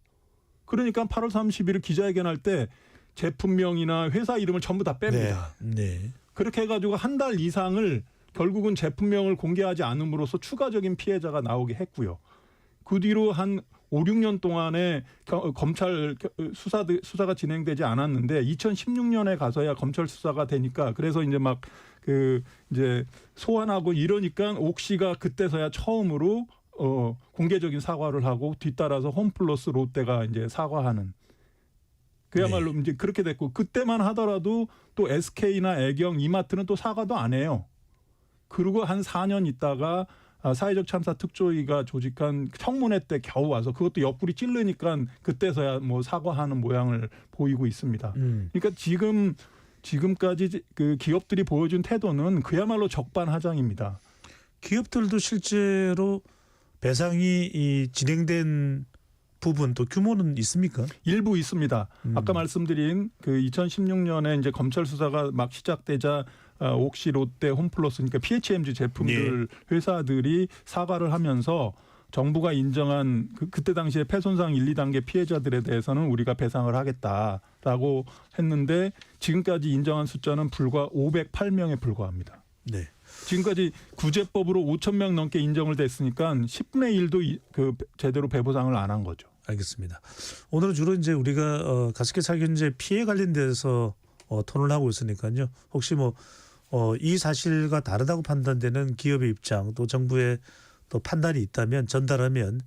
그러니까 8월 30일 기자회견할 때 제품명이나 회사 이름을 전부 다 뺍니다. 네. 그렇게 해가지고 한 달 이상을 결국은 제품명을 공개하지 않음으로써 추가적인 피해자가 나오게 했고요. 그 뒤로 한 5, 6년 동안에 검찰 수사가 진행되지 않았는데 2016년에 가서야 검찰 수사가 되니까 그래서 이제 막 이제 소환하고 이러니까 옥시가 그때서야 처음으로 공개적인 사과를 하고 뒤따라서 홈플러스 롯데가 이제 사과하는 그야말로 이제 그렇게 됐고 그때만 하더라도 또 SK나 애경, 이마트는 또 사과도 안 해요. 그리고 한 4년 있다가 사회적 참사 특조위가 조직한 청문회 때 겨우 와서 그것도 옆구리 찔르니까 그때서야 뭐 사과하는 모양을 보이고 있습니다. 그러니까 지금까지 그 기업들이 보여준 태도는 그야말로 적반하장입니다. 기업들도 실제로 배상이 진행된 부분 또 규모는 있습니까? 일부 있습니다. 아까 말씀드린 그 2016년에 이제 검찰 수사가 막 시작되자 옥시, 롯데, 홈플러스 그러니까 PHMG 제품들 회사들이 사과를 하면서 정부가 인정한 그때 당시에 폐손상 1, 2단계 피해자들에 대해서는 우리가 배상을 하겠다라고 했는데 지금까지 인정한 숫자는 불과 508명에 불과합니다. 네. 지금까지 구제법으로 5,000명 넘게 인정을 됐으니까 10분의 1도 제대로 배보상을 안 한 거죠. 알겠습니다. 오늘은 주로 이제 우리가 가습기 살균제 피해 관련돼서 토론을 하고 있으니까요. 혹시 이 사실과 다르다고 판단되는 기업의 입장 또 정부의 또 판단이 있다면 전달하면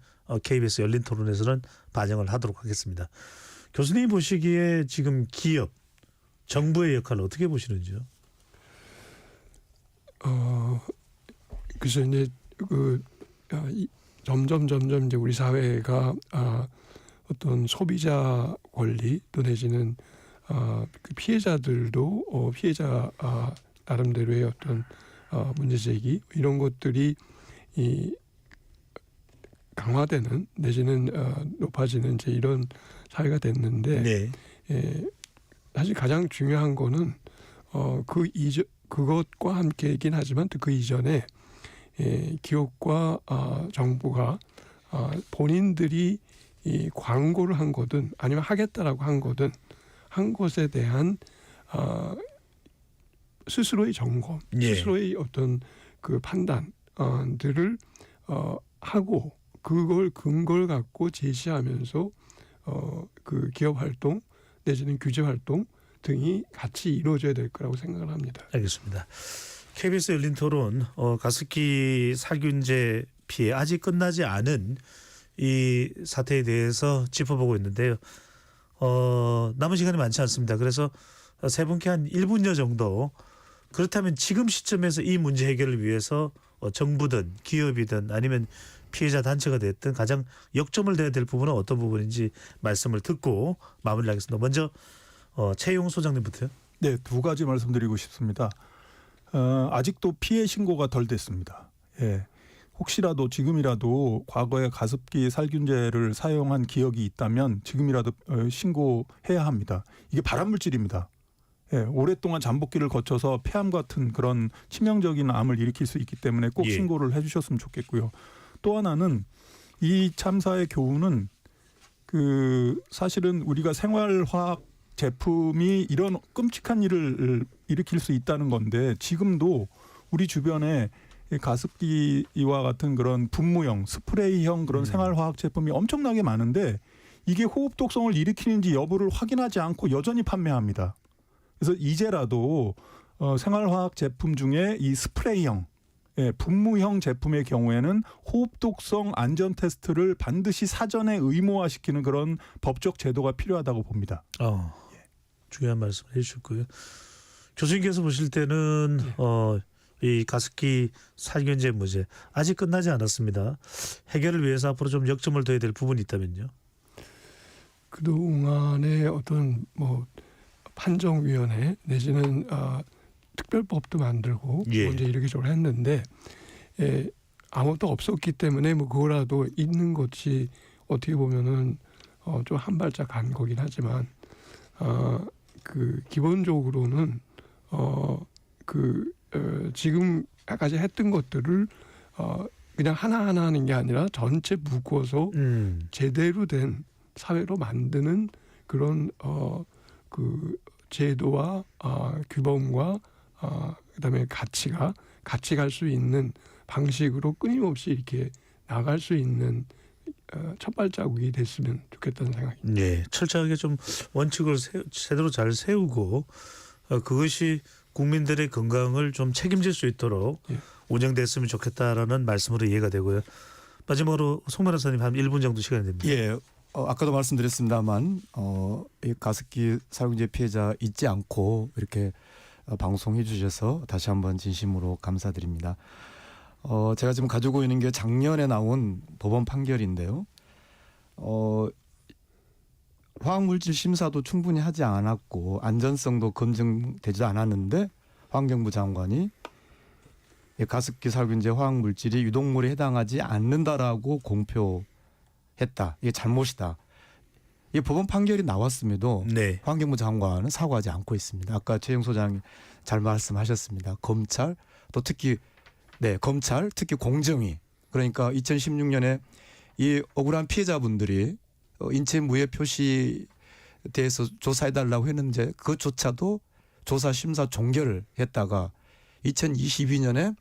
KBS 열린 토론에서는 반영을 하도록 하겠습니다. 교수님이 보시기에 지금 기업, 정부의 역할을 어떻게 보시는지요? 그래서 이제 점점 이제 우리 사회가 어떤 소비자 권리 또 내지는 그 피해자들도 피해자 나름대로의 어떤 문제 제기 이런 것들이 강화되는 내지는 높아지는 이제 이런 사회가 됐는데 사실 가장 중요한 거는 그것과 함께이긴 하지만 또 그 이전에 기업과 정부가 본인들이 이 광고를 한 거든 아니면 하겠다라고 한 거든 한 것에 대한 스스로의 점검, 스스로의 어떤 그 판단들을 하고 그걸 근거를 갖고 제시하면서 그 기업 활동 내지는 규제 활동 등이 같이 이루어져야 될 거라고 생각을 합니다. 알겠습니다. KBS 열린 토론 가습기 살균제 피해 아직 끝나지 않은 이 사태에 대해서 짚어보고 있는데요. 남은 시간이 많지 않습니다. 그래서 세 분께 한 1분여 정도 그렇다면 지금 시점에서 이 문제 해결을 위해서 정부든 기업이든 아니면 피해자 단체가 됐든 가장 역점을 둬야 될 부분은 어떤 부분인지 말씀을 듣고 마무리하겠습니다. 먼저 최용 소장님부터요. 네, 두 가지 말씀드리고 싶습니다. 아직도 피해 신고가 덜 됐습니다. 예. 혹시라도 지금이라도 과거에 가습기 살균제를 사용한 기억이 있다면 지금이라도 신고해야 합니다. 이게 발암물질입니다. 예, 오랫동안 잠복기를 거쳐서 폐암 같은 그런 치명적인 암을 일으킬 수 있기 때문에 꼭 신고를 해주셨으면 좋겠고요. 또 하나는 이 참사의 교훈은 사실은 우리가 생활화학 제품이 이런 끔찍한 일을 일으킬 수 있다는 건데 지금도 우리 주변에 가습기와 같은 그런 분무형, 스프레이형 그런 생활화학 제품이 엄청나게 많은데 이게 호흡 독성을 일으키는지 여부를 확인하지 않고 여전히 판매합니다. 그래서 이제라도 생활화학 제품 중에 이 스프레이형, 분무형 제품의 경우에는 호흡 독성 안전 테스트를 반드시 사전에 의무화시키는 그런 법적 제도가 필요하다고 봅니다. 중요한 말씀을 해주셨고요. 교수님께서 보실 때는 이 가습기 살균제 문제 아직 끝나지 않았습니다. 해결을 위해서 앞으로 좀 역점을 둬야 될 부분이 있다면요. 그동안의 어떤 판정위원회 내지는 특별법도 만들고 예. 먼저 이렇게 저걸 했는데 아무것도 없었기 때문에 뭐 그거라도 있는 것이 어떻게 보면은 좀 한 발짝 간 거긴 하지만 그 기본적으로는 지금까지 했던 것들을 그냥 하나하나 하는 게 아니라 전체 묶어서 제대로 된 사회로 만드는 그런 그 제도와 규범과 그다음에 같이 갈 수 있는 방식으로 끊임없이 이렇게 나갈 수 있는 첫 발자국이 됐으면 좋겠다는 생각입니다. 네, 철저하게 좀 원칙을 제대로 잘 세우고 그것이 국민들의 건강을 좀 책임질 수 있도록 예. 운영됐으면 좋겠다라는 말씀으로 이해가 되고요. 마지막으로 송 변호사님 한 1분 정도 시간이 됩니다. 예, 아까도 말씀드렸습니다만 이 가습기 살균제 피해자 잊지 않고 이렇게 방송해 주셔서 다시 한번 진심으로 감사드립니다. 제가 지금 가지고 있는 게 작년에 나온 법원 판결인데요. 화학물질 심사도 충분히 하지 않았고 안전성도 검증되지도 않았는데 환경부 장관이 가습기 살균제 화학물질이 유독물에 해당하지 않는다라고 공표했다. 이게 잘못이다. 이 법원 판결이 나왔음에도 네. 환경부 장관은 사과하지 않고 있습니다. 아까 최영 소장이 잘 말씀하셨습니다. 검찰 또 특히 검찰 특히 공정위 그러니까 2016년에 이 억울한 피해자분들이 인체 무해 표시에 대해서 조사해달라고 했는데 그조차도 조사 심사 종결을 했다가 2022년에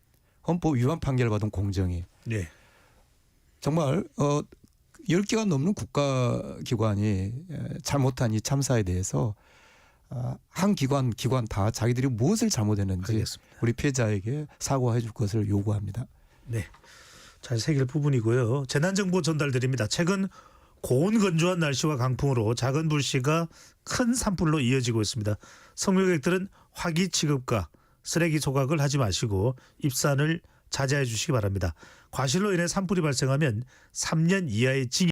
헌법 위반 판결을 받은 공정위. 네. 정말 10개가 넘는 국가기관이 잘못한 이 참사에 대해서 한 기관 다 자기들이 무엇을 잘못했는지 알겠습니다. 우리 피해자에게 사과해 줄 것을 요구합니다. 네, 잘 새길 부분이고요. 재난정보 전달드립니다. 최근 고온 건조한 날씨와 강풍으로 작은 불씨가 큰 산불로 이어지고 있습니다. 성묘객들은 화기 취급과 쓰레기 소각을 하지 마시고 입산을 자제해 주시기 바랍니다. 과실로 인해 산불이 발생하면 3년 이하의 징역